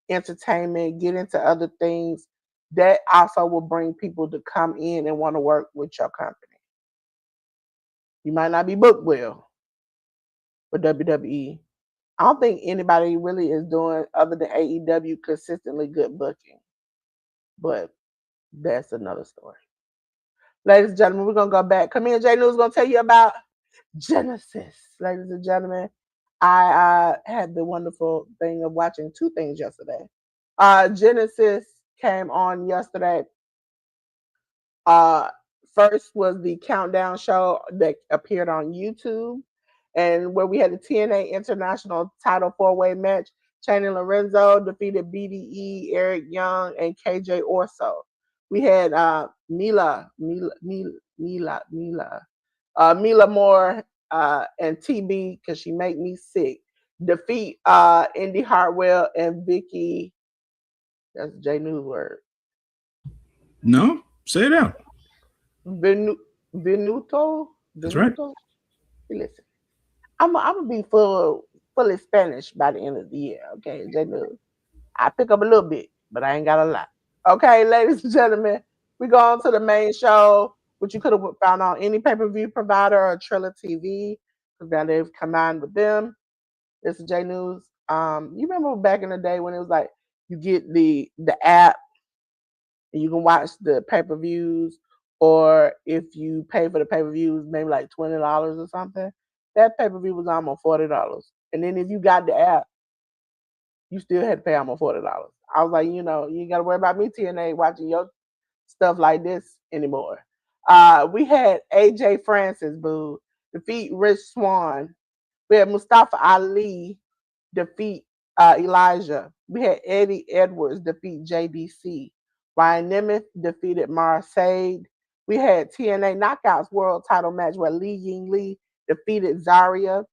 entertainment, get into other things that also will bring people to come in and want to work with your company. You might not be booked well for WWE. I don't think anybody really is doing other than AEW consistently good booking, but that's another story. Ladies and gentlemen, we're gonna go back. Come in, Jay News gonna tell you about Genesis. Ladies and gentlemen, I had the wonderful thing of watching two things yesterday. Genesis came on yesterday. Uh, First was the countdown show that appeared on YouTube, and where we had the TNA International Title 4-way match. Channing Lorenzo defeated BDE, Eric Young, and KJ Orso. We had Mila Moore and TB, because she make me sick, defeat Indy Hartwell and Vicky. That's J News word. No, say it out. Venuto. That's right. Listen, I'm gonna be fully Spanish by the end of the year. Okay, J News. I pick up a little bit, but I ain't got a lot. Okay, ladies and gentlemen, we go on to the main show, which you could have found on any pay-per-view provider or Triller TV, because now they've combined with them. This is J News. You remember back in the day when it was like you get the app and you can watch the pay-per-views, or if you pay for the pay-per-views, maybe like $20 or something. That pay-per-view was almost $40. And then if you got the app, you still had to pay almost $40. I was like, you ain't gotta worry about me, TNA, watching your stuff like this anymore. We had AJ Francis, boo, defeat Rich Swann. We had Mustafa Ali defeat Elijah. We had Eddie Edwards defeat JDC. Ryan Nemeth defeated Marseille. We had TNA Knockouts World Title match where Li Ying Lee defeated Zaria.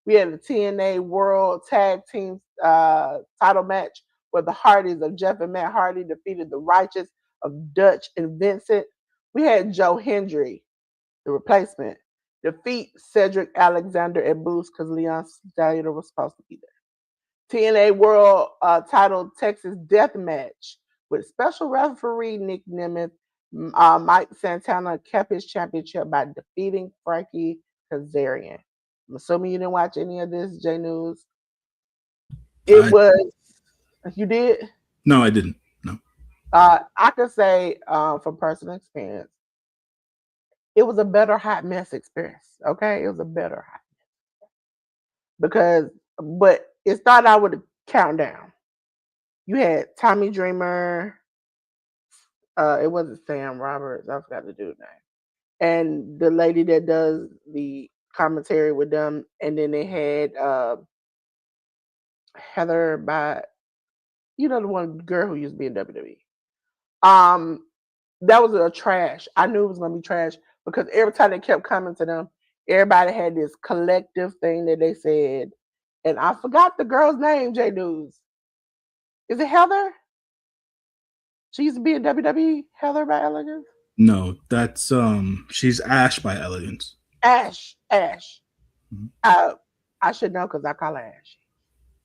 We had the TNA World Tag Team title match where the Hardys of Jeff and Matt Hardy defeated the Righteous of Dutch and Vincent. We had Joe Hendry, the replacement, defeat Cedric Alexander and Boost because Leon Stallion was supposed to be there. TNA World Title Texas Death Match with special referee Nick Nemeth. Mike Santana kept his championship by defeating Frankie Kazarian. I'm assuming you didn't watch any of this, J News. It was, you did? No, I didn't. No. I could say from personal experience, it was a better hot mess experience. Okay, it was a better hot mess. because, but it started out with a countdown. You had Tommy Dreamer. It wasn't Sam Roberts. I forgot the dude's name. And the lady that does the commentary with them, and then they had Heather by, the one girl who used to be in WWE. Um, that was a trash. I knew it was gonna be trash because every time they kept coming to them, everybody had this collective thing that they said, and I forgot the girl's name. J News, is it Heather? She used to be in WWE. Heather by Elegance. No, that's she's Ash by Elegance. Ash. Mhm. I I should know because I call her Ash.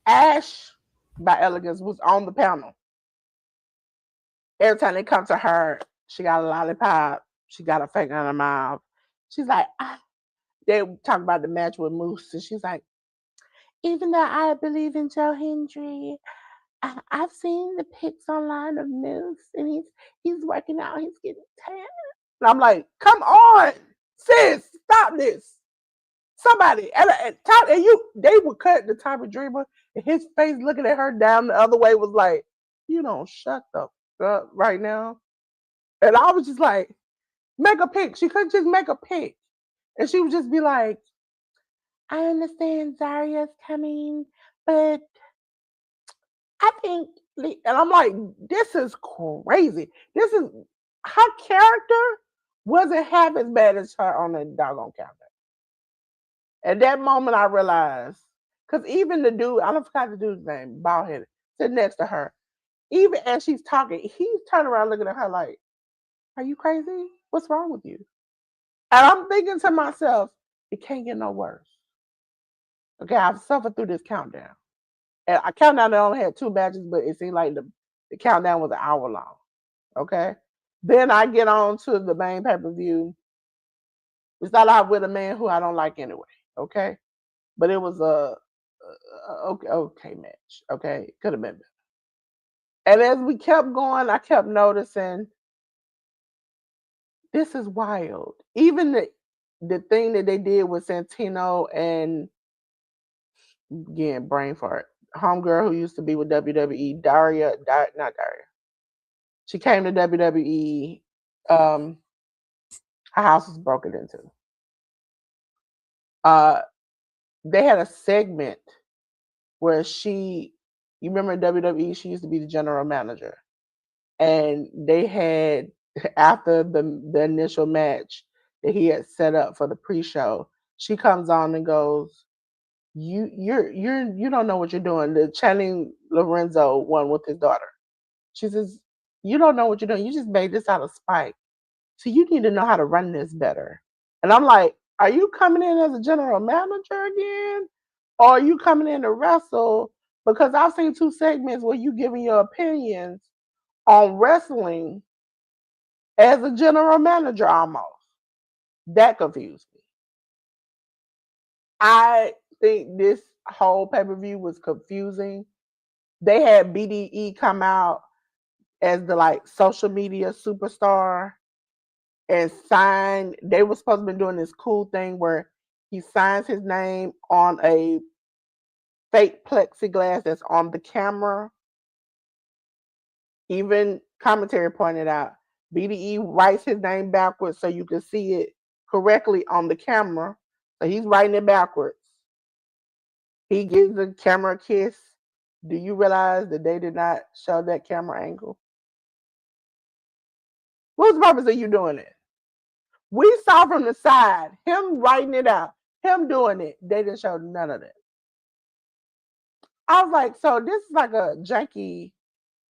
Ash by Elegance was on the panel. Every time they come to her, she got a lollipop. She got a finger in her mouth. She's like, they talk about the match with Moose, and she's like, even though I believe in Joe Hendry, I've seen the pics online of Moose, and he's working out. He's getting tan. And I'm like, come on, sis, stop this. Somebody and they would cut the type of dreamer, and his face looking at her down the other way was like, you don't shut the up right now. And I was just like, make a pic. She couldn't just make a pic. And she would just be like, I understand Zaria's coming, but I think, and I'm like, this is crazy. This is, her character wasn't half as bad as her on the doggone countdown. At that moment, I realized, because even the dude, I don't forgot the dude's name, bald headed, sitting next to her, even as she's talking, he's turning around looking at her like, are you crazy? What's wrong with you? And I'm thinking to myself, it can't get no worse. Okay, I've suffered through this countdown. And I countdown they only had two matches, but it seemed like the countdown was an hour long. Okay. Then I get on to the main pay-per-view. We start out with a man who I don't like anyway. Okay. But it was a okay match. Okay. Could have been better. And as we kept going, I kept noticing this is wild. Even the thing that they did with Santino and, again, brain fart. Homegirl who used to be with WWE, not Daria. She came to WWE. Her house was broken into. Uh, they had a segment where you remember in WWE, she used to be the general manager, and they had after the initial match that he had set up for the pre-show, she comes on and goes, you don't know what you're doing. The Channing Lorenzo one with his daughter. She says, you don't know what you're doing. You just made this out of spite. So you need to know how to run this better. And I'm like, are you coming in as a general manager again? Or are you coming in to wrestle? Because I've seen two segments where you giving your opinions on wrestling as a general manager almost. That confused me. I think this whole pay-per-view was confusing. They had BDE come out as the like social media superstar and sign. They were supposed to be doing this cool thing where he signs his name on a fake plexiglass that's on the camera. Even commentary pointed out BDE writes his name backwards so you can see it correctly on the camera. So he's writing it backwards. He gives the camera a kiss. Do you realize that they did not show that camera angle? What's the purpose of you doing it? We saw from the side him writing it out, him doing it. They didn't show none of that. I was like, so this is like a janky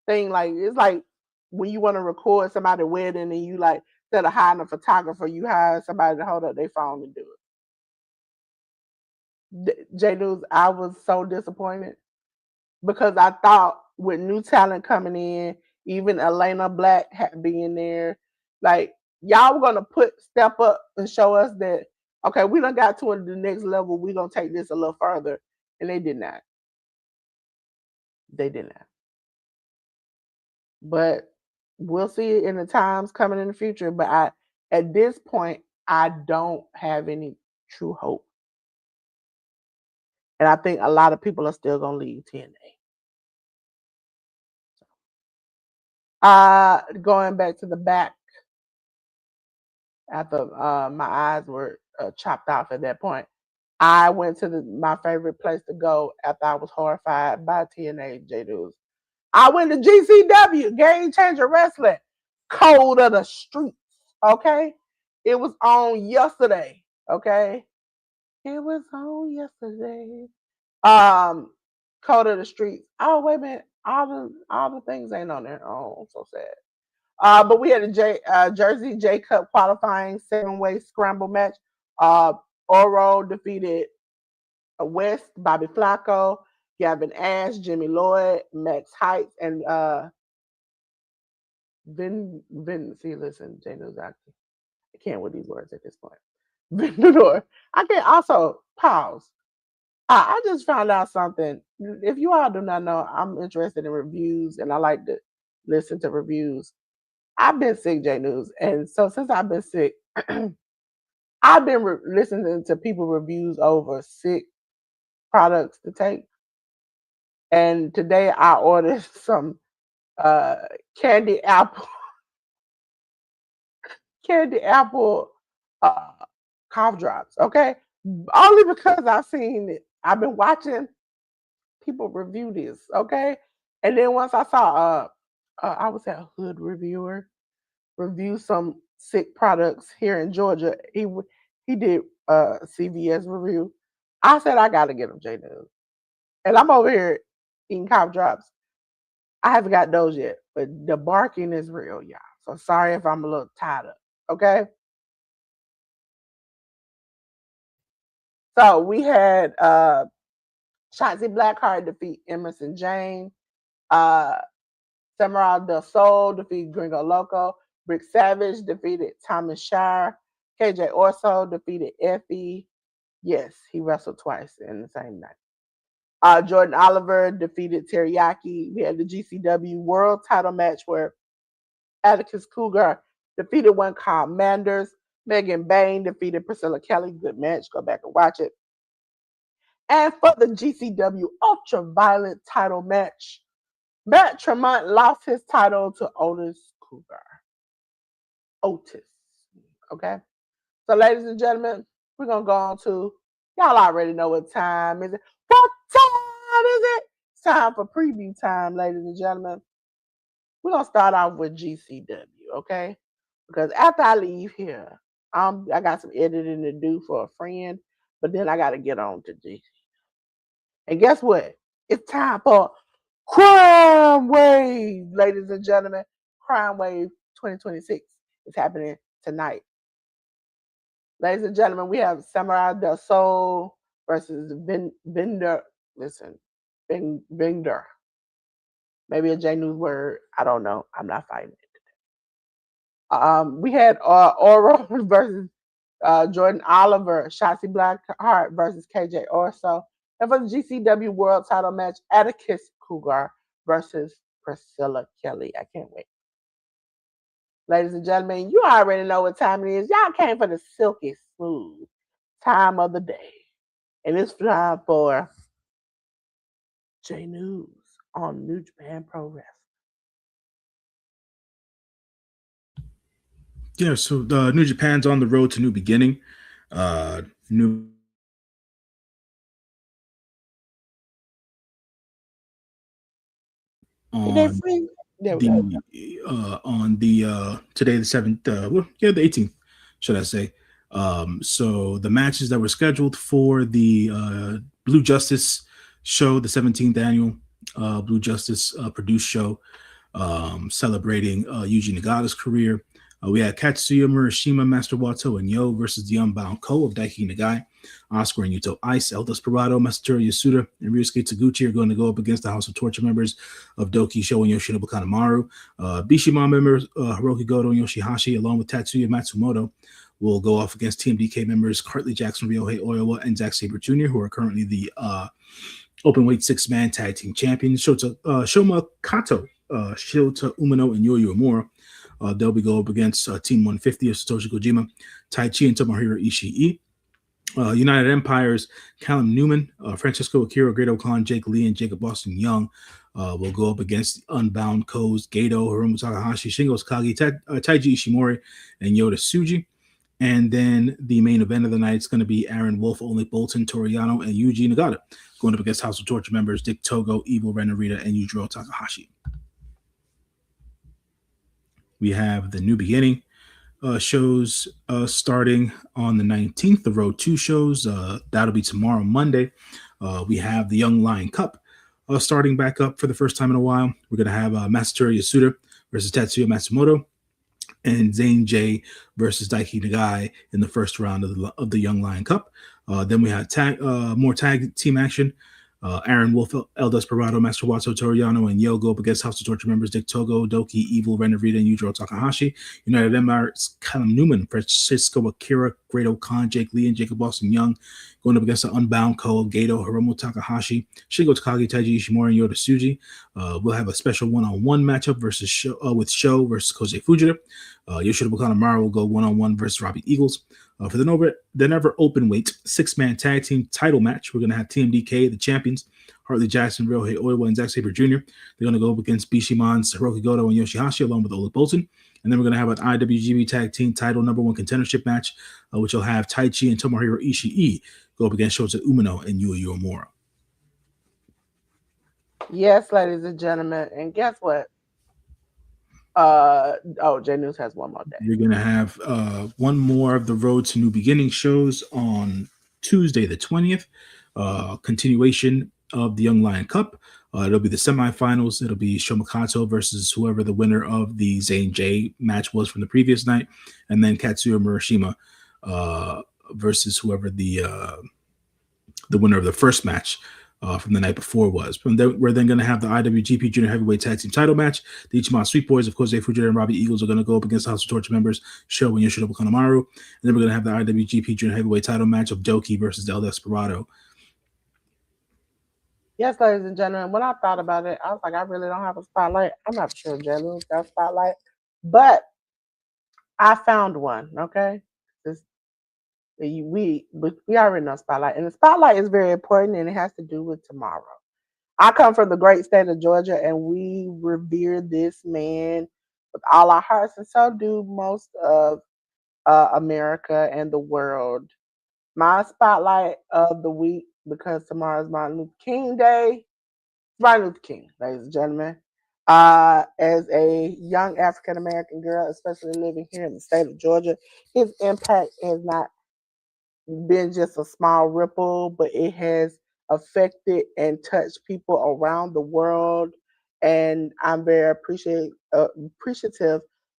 thing. Like it's like when you want to record somebody's wedding and you like instead of hiring a photographer, you hire somebody to hold up their phone and do it. J News, I was so disappointed because I thought with new talent coming in, even Elena Black being there, like y'all were gonna step up and show us that okay, we done got to the next level. We gonna take this a little further, and they did not. They did not. But we'll see it in the times coming in the future. But at this point, I don't have any true hope. And I think a lot of people are still gonna leave TNA. Going back to the back after my eyes were chopped off at that point. I went to my favorite place to go after I was horrified by TNA J News. I went to GCW, Game Changer Wrestling, Code of the Streets. Okay, it was on yesterday. Okay, it was on yesterday. Um, Code of the Streets. Oh wait a minute, all the things ain't on there. Oh, I'm so sad. But we had a Jersey J Cup qualifying 7-way scramble match. Uh, Oro defeated West, Bobby Flacco, Gavin Ash, Jimmy Lloyd, Max Heights, and See, listen, Jay Nozaki. I can't with these words at this point. Vendor. I can also pause. I just found out something. If you all do not know, I'm interested in reviews and I like to listen to reviews. I've been sick, J News, and so since I've been sick, I've been listening to people reviews over sick products to take. And today I ordered some uh, candy apple, candy apple uh, cough drops. Okay, only because I've seen it. I've been watching people review this. Okay, and then once I saw I was at a hood reviewer review some sick products here in Georgia. He did CVS review. I said I gotta get them J News, and I'm over here eating cough drops. I haven't got those yet, but the barking is real, y'all. So sorry if I'm a little tired of. Okay, so we had Shotzi Blackheart defeat Emerson Jane. Uh, Samurai Del Sol defeated Gringo Loco. Brick Savage defeated Thomas Shire. KJ Orso defeated Effie. Yes, he wrestled twice in the same night. Jordan Oliver defeated Teriyaki. We had the GCW World Title match where Atticus Cougar defeated one called Manders. Megan Bain defeated Priscilla Kelly. Good match. Go back and watch it. And for the GCW Ultraviolet title match, Matt Tremont lost his title to Otis Cougar. Otis. Okay. So, ladies and gentlemen, we're gonna go on to y'all already know what time is it. What time is it? It's time for preview time, ladies and gentlemen. We're gonna start off with GCW, okay? Because after I leave here, I got some editing to do for a friend, but then I gotta get on to GC. And guess what? It's time for Crime Wave, ladies and gentlemen. Crime Wave 2026 is happening tonight. Ladies and gentlemen, we have Samurai Del Sol versus Vinder. Listen, Vinder. Maybe a J News word. I don't know. I'm not fighting it today. We had Oro versus Jordan Oliver, Shotzi Blackheart versus KJ Orso. And for the GCW World Title match, Atticus Cougar versus Priscilla Kelly. I can't wait. Ladies and gentlemen, you already know what time it is. Y'all came for the silky smooth time of the day. And it's time for J News on New Japan Pro Wrestling. Yeah, so New Japan's on the road to new beginning. New on the today the 7th, the 18th, should I say. So the matches that were scheduled for the Blue Justice show, the 17th annual Blue Justice produced show, celebrating Yuji Nagata's career. We had Katsuya Murashima, Master Wato, and Yo versus the Unbound Co. of Daiki Nagai. Oscar and Yuto Ice, El Desperado, Masatori Yasuda, and Ryusuke Taguchi are going to go up against the House of Torture members of Doki Sho and Yoshinobu Kanemaru. Bishima members Hiroki Goto and Yoshihashi, along with Tatsuya Matsumoto, will go off against TMDK members Hartley Jackson, Ryohei Oiwa, and Zack Sabre Jr., who are currently the openweight six-man tag team champions. Shoma Kato, Shota Umino, and Yoyo Uemura. They'll be going up against Team 150 of Satoshi Kojima, Tai Chi, and Tomohiro Ishii. United Empire's Callum Newman, Francisco Akira, Great Khan, Jake Lee, and Jacob Boston Young will go up against Unbound Co's Gato, Hiromu Takahashi, Shingo Takagi, Taiji Ishimori, and Yota Tsuji. And then the main event of the night is going to be Aaron Wolf, Only Bolton, Toriano, and Yuji Nagata going up against House of Torture members Dick Togo, Evil Ren Narita, and Yujiro Takahashi. We have the New Beginning shows starting on the 19th. The Road 2 shows, that'll be tomorrow, Monday. We have the Young Lion Cup starting back up for the first time in a while. We're going to have Masatori Yasuda versus Tatsuya Matsumoto, and Zane J versus Daiki Nagai in the first round of the Young Lion Cup. Then we have more tag team action. Aaron Wolf, El Desperado, Master Watto, Toriano, and Yo go up against House of Torture members Dick Togo, Doki, Evil, Ren Narita, and Yujiro Takahashi. United Empire's Callum Newman, Francisco Akira, Great Khan, Jake Lee, and Jacob Boston Young going up against the Unbound Co, Gato, Hiromu Takahashi, Shingo Takagi, Taiji Ishimori, and Yota Tsuji. We'll have a special one-on-one matchup with Sho versus Kosei Fujita. Yoshida Bukanamaru will go one-on-one versus Robbie Eagles. For the never open weight 6-man tag team title match, we're going to have TMDK, the champions, Hartley Jackson, Ryohei Oiwa, and Zack Sabre Jr. They're going to go up against Bishimon's Hiroki Goto and Yoshihashi along with Oleg Bolton. And then we're going to have an IWGP tag team title number 1 contendership match, which will have Taichi and Tomohiro Ishii go up against Shota Umino and Yuya Uemura. Yes, ladies and gentlemen. And guess what? J News has one more day. You're going to have one more of the Road to New Beginning shows on Tuesday, the 20th. Continuation of the Young Lion Cup. It'll be the semifinals. It'll be Shomakato versus whoever the winner of the Zane J match was from the previous night. And then Katsuya Murashima versus whoever the winner of the first match from the night before was. We're then going to have the IWGP Junior Heavyweight Tag Team title match. The Ichiman Sweet Boys, of course, Fujita and Robbie Eagles are going to go up against House of Torture members Sho and Yoshinobu Kanemaru. And then we're going to have the IWGP Junior Heavyweight title match of Doki versus El Desperado. Yes, ladies and gentlemen, when I thought about it, I was like, I really don't have a spotlight. I'm not sure Jalen got a spotlight, but I found one, okay? We already know spotlight, and the spotlight is very important, and it has to do with tomorrow. I come from the great state of Georgia, and we revere this man with all our hearts, and so do most of America and the world. My spotlight of the week, because tomorrow is Martin Luther King Day. Martin Luther King, ladies and gentlemen. As a young African American girl, especially living here in the state of Georgia, his impact has not been just a small ripple, but it has affected and touched people around the world. And I'm very appreciative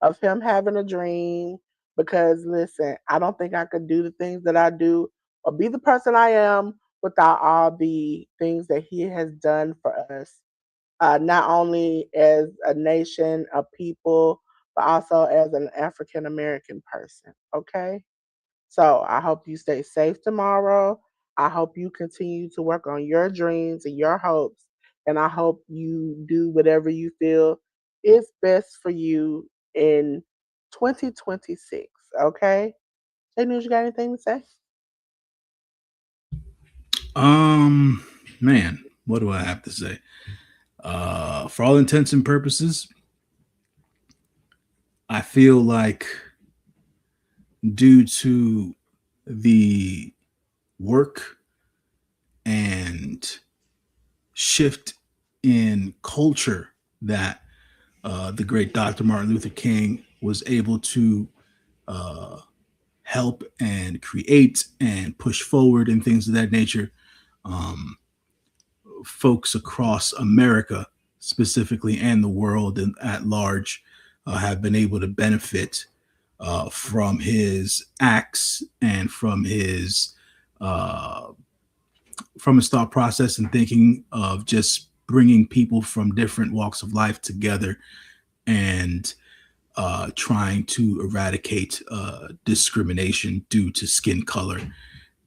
of him having a dream, because listen, I don't think I could do the things that I do or be the person I am without all the things that he has done for us, not only as a nation, a people, but also as an African American person. Okay? So I hope you stay safe tomorrow. I hope you continue to work on your dreams and your hopes. And I hope you do whatever you feel is best for you in 2026. Okay? Hey, News, you got anything to say? Man, what do I have to say? For all intents and purposes, I feel like due to the work and shift in culture that the great Dr. Martin Luther King was able to help and create and push forward and things of that nature, folks across America specifically and the world at large have been able to benefit from his acts and from his thought process and thinking of just bringing people from different walks of life together and trying to eradicate discrimination due to skin color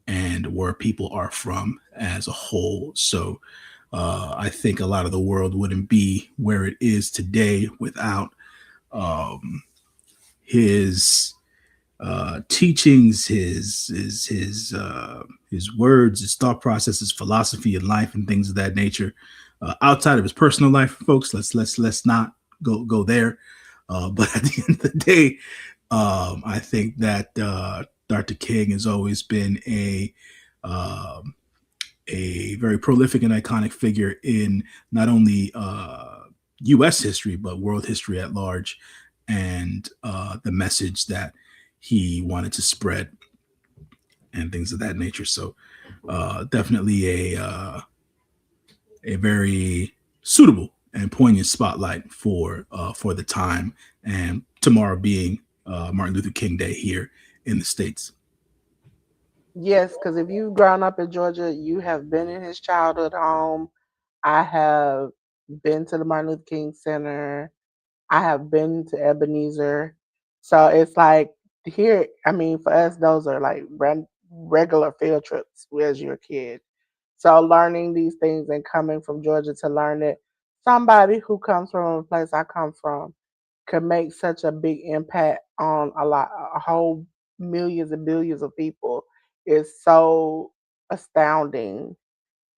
and where people are from as a whole. So I think a lot of the world wouldn't be where it is today without his teachings, his words, his thought process, his philosophy in life, and things of that nature. Outside of his personal life, folks, let's not go there. But at the end of the day, I think that Dr. King has always been um, a very prolific and iconic figure in not only U.S. history but world history at large, and the message that he wanted to spread and things of that nature. So definitely a very suitable and poignant spotlight for the time, and tomorrow being Martin Luther King Day here in the States. Yes, because if you've grown up in Georgia, you have been in his childhood home. I have been to the Martin Luther King Center. I have been to Ebenezer. So it's like here, I mean, for us, those are like regular field trips as you're a kid. So learning these things and coming from Georgia to learn it, somebody who comes from a place I come from could make such a big impact on a whole millions and billions of people is so astounding.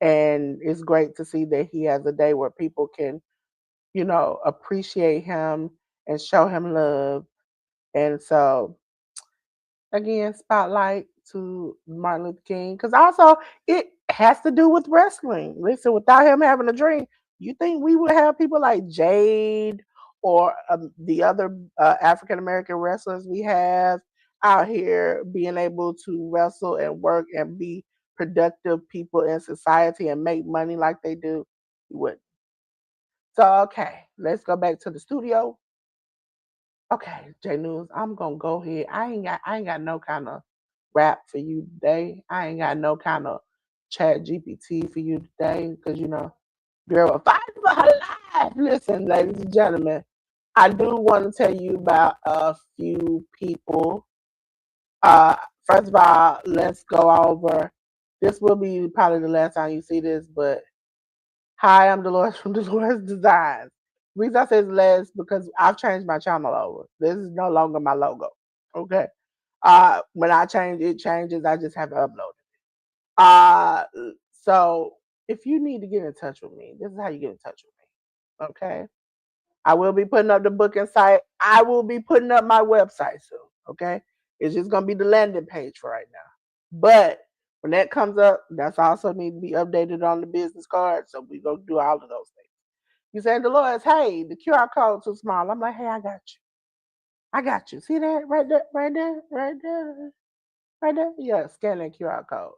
And it's great to see that he has a day where people can, appreciate him and show him love. And so again, spotlight to Martin Luther King because also it has to do with wrestling. Listen, without him having a dream, you think we would have people like Jade or the other African American wrestlers we have out here being able to wrestle and work and be productive people in society and make money like they do? You wouldn't. So okay, let's go back to the studio. Okay, J News, I'm gonna go ahead. I ain't got no kind of rap for you today. I ain't got no kind of chat GPT for you today because girl, will fight for her life. Listen, ladies and gentlemen, I do want to tell you about a few people. Uh, First of all, let's go over. This will be probably the last time you see this, but hi, I'm Delores from Delores Designs. Reason I say it's last because I've changed my channel over. This is no longer my logo. Okay. When I change it changes, I just have to upload it. Uh so if you need to get in touch with me, this is how you get in touch with me. Okay. I will be putting up the booking site. I will be putting up my website soon. Okay. It's just gonna be the landing page for right now. But when that comes up, that's also need to be updated on the business card. So we go do all of those things. You saying Dolores, hey, the QR code too small. I'm like, hey, I got you. I got you. See that right there, right there, right there, right there? Yeah, scan that QR code.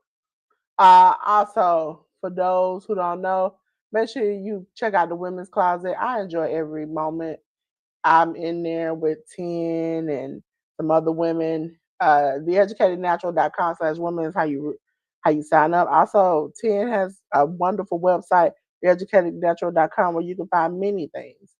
Also, for those who don't know, make sure you check out the women's closet. I enjoy every moment. I'm in there with 10 and some other women. Theeducatednatural.com/women is how you sign up. Also, 10 has a wonderful website, theeducatednatural.com, where you can find many things.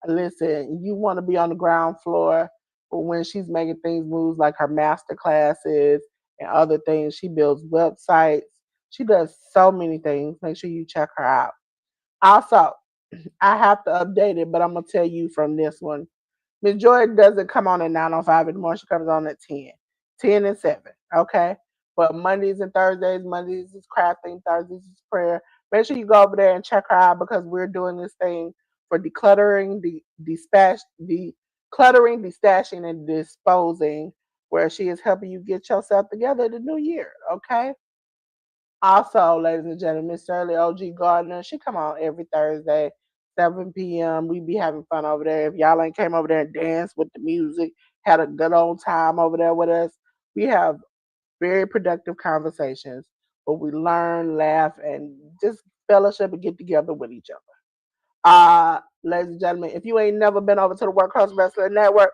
Listen, you want to be on the ground floor for when she's making things moves like her master classes and other things. She builds websites. She does so many things. Make sure you check her out. Also, I have to update it, but I'm gonna tell you from this one. Miss Joy doesn't come on at 9:05 anymore. She comes on at 10. 10 and 7. Okay. But Mondays and Thursdays, Mondays is crafting, Thursdays is prayer. Make sure you go over there and check her out because we're doing this thing for decluttering, decluttering, destashing, and disposing, where she is helping you get yourself together the new year. Okay. Also, ladies and gentlemen, Miss Shirley OG Gardner, she come on every Thursday, 7 p.m. We be having fun over there. If y'all ain't came over there and danced with the music, had a good old time over there with us, we have very productive conversations where we learn, laugh, and just fellowship and get together with each other. Ladies and gentlemen, if you ain't never been over to the Workhorse Wrestling Network,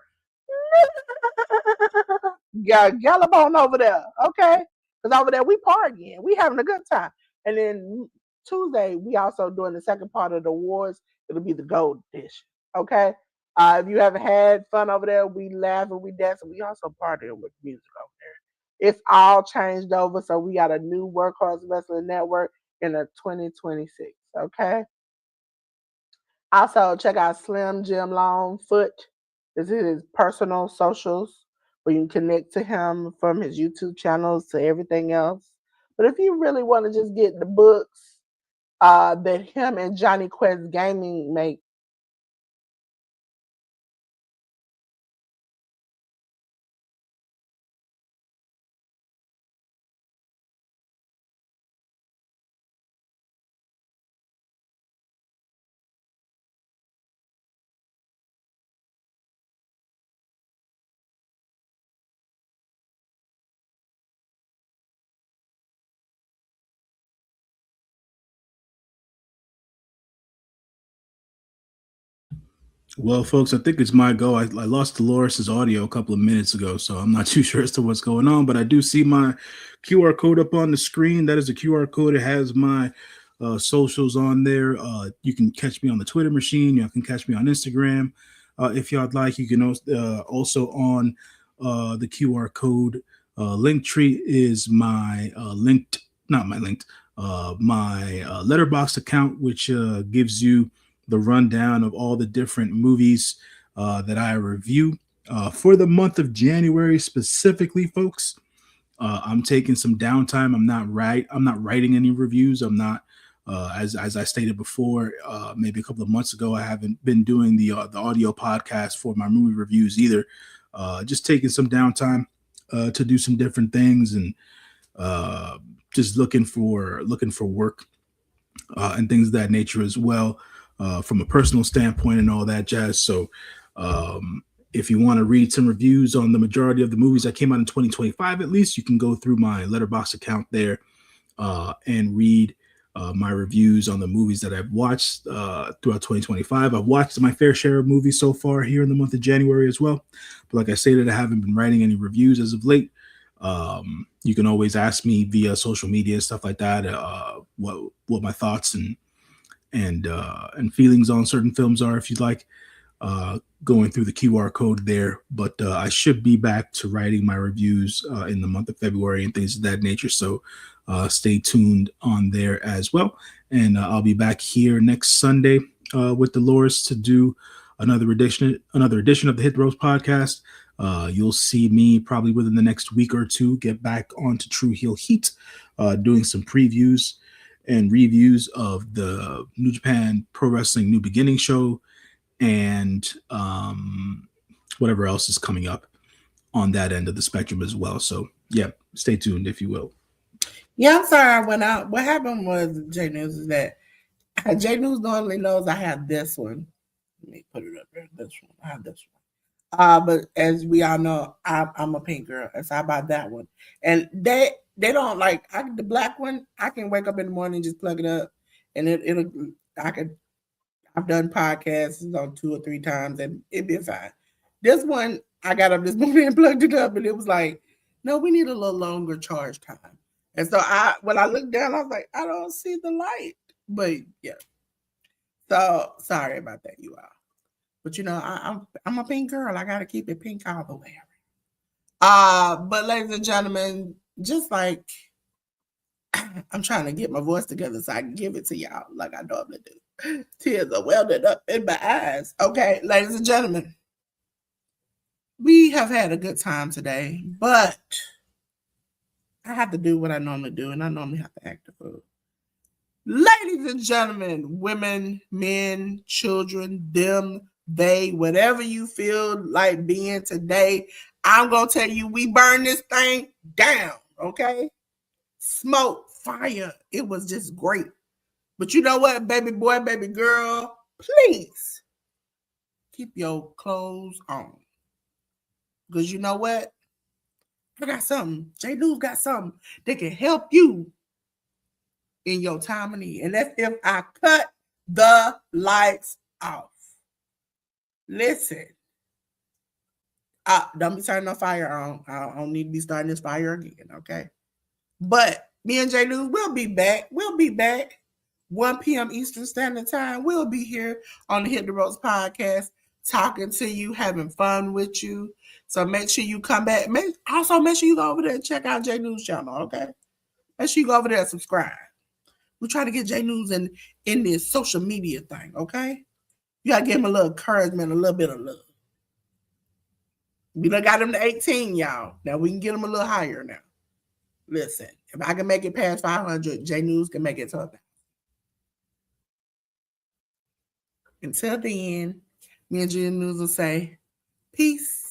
gallop on over there, okay? Because over there we partying, we having a good time. And then Tuesday we also doing the second part of the awards. It'll be the gold edition, okay? If you haven't had fun over there, we laugh and we dance, and we also partying with music over there. It's all changed over, so we got a new Workhorse Wrestling Network in a 2026, okay? Also, check out Slim Jim Longfoot. This is his personal socials where you can connect to him from his YouTube channels to everything else. But if you really want to just get the books that him and Johnny Quest Gaming make, Well, folks, I think it's my go. I lost Dolores's audio a couple of minutes ago, so I'm not too sure as to what's going on. But I do see my QR code up on the screen. That is a QR code. It has my socials on there. You can catch me on the Twitter machine. You can catch me on Instagram if y'all like. You can also on the QR code. Linktree is my linked, not my linked, my letterbox account, which gives you the rundown of all the different movies that I review for the month of January specifically, folks. I'm taking some downtime. I'm not writing any reviews. I'm not. As I stated before, maybe a couple of months ago, I haven't been doing the audio podcast for my movie reviews either. Just taking some downtime to do some different things and just looking for work and things of that nature as well, from a personal standpoint and all that jazz. So, if you want to read some reviews on the majority of the movies that came out in 2025, at least you can go through my Letterboxd account there and read my reviews on the movies that I've watched throughout 2025. I've watched my fair share of movies so far here in the month of January as well. But like I stated, I haven't been writing any reviews as of late. You can always ask me via social media and stuff like that what my thoughts and feelings on certain films are if you'd like, going through the QR code there. But I should be back to writing my reviews in the month of February and things of that nature. So stay tuned on there as well. And I'll be back here next Sunday with Delores to do another edition of the Hit the Ropes podcast. You'll see me probably within the next week or two get back onto True Heel Heat, doing some previews and reviews of the New Japan Pro Wrestling New Beginning show and whatever else is coming up on that end of the spectrum as well. So, yeah, stay tuned, if you will. Yeah, I'm sorry I went out. What happened was, J News, is that J News normally knows I have this one. Let me put it up there. This one. I have this one. But as we all know, I'm a pink girl, and so I bought that one. And they don't like the black one. I can wake up in the morning and just plug it up, and I've done podcasts on 2 or 3 times, and it'd be fine. This one, I got up this morning and plugged it up, and it was like, no, we need a little longer charge time. And so when I looked down, I was like, I don't see the light. But yeah. So sorry about that, you all. But you know, I'm a pink girl. I gotta keep it pink all the way. But ladies and gentlemen, just like I'm trying to get my voice together so I can give it to y'all like I normally do. Tears are welling up in my eyes. Okay, ladies and gentlemen, we have had a good time today, but I have to do what I normally do, and I normally have to act the fool. Ladies and gentlemen, women, men, children, them, they, whatever you feel like being today, I'm going to tell you, we burn this thing down, okay? Smoke, fire, it was just great. But you know what, baby boy, baby girl, please keep your clothes on. Because you know what? I got something. J. Lou's got something that can help you in your time of need. And that's if I cut the lights off. Listen, don't be turning no fire on. I don't need to be starting this fire again, okay? But me and J. Lou, we'll be back. 1 p.m. Eastern Standard Time. We'll be here on the Hit the Ropes podcast, talking to you, having fun with you. So make sure you come back. Also, make sure you go over there and check out J. Lou's channel, okay? Make sure you go over there and subscribe. We're trying to get J News in this social media thing, okay? You gotta give him a little encouragement, a little bit of love. We done got him to 18, y'all. Now we can get him a little higher now. Listen, if I can make it past 500, J News can make it to 1,000. Until then, me and J News will say, peace.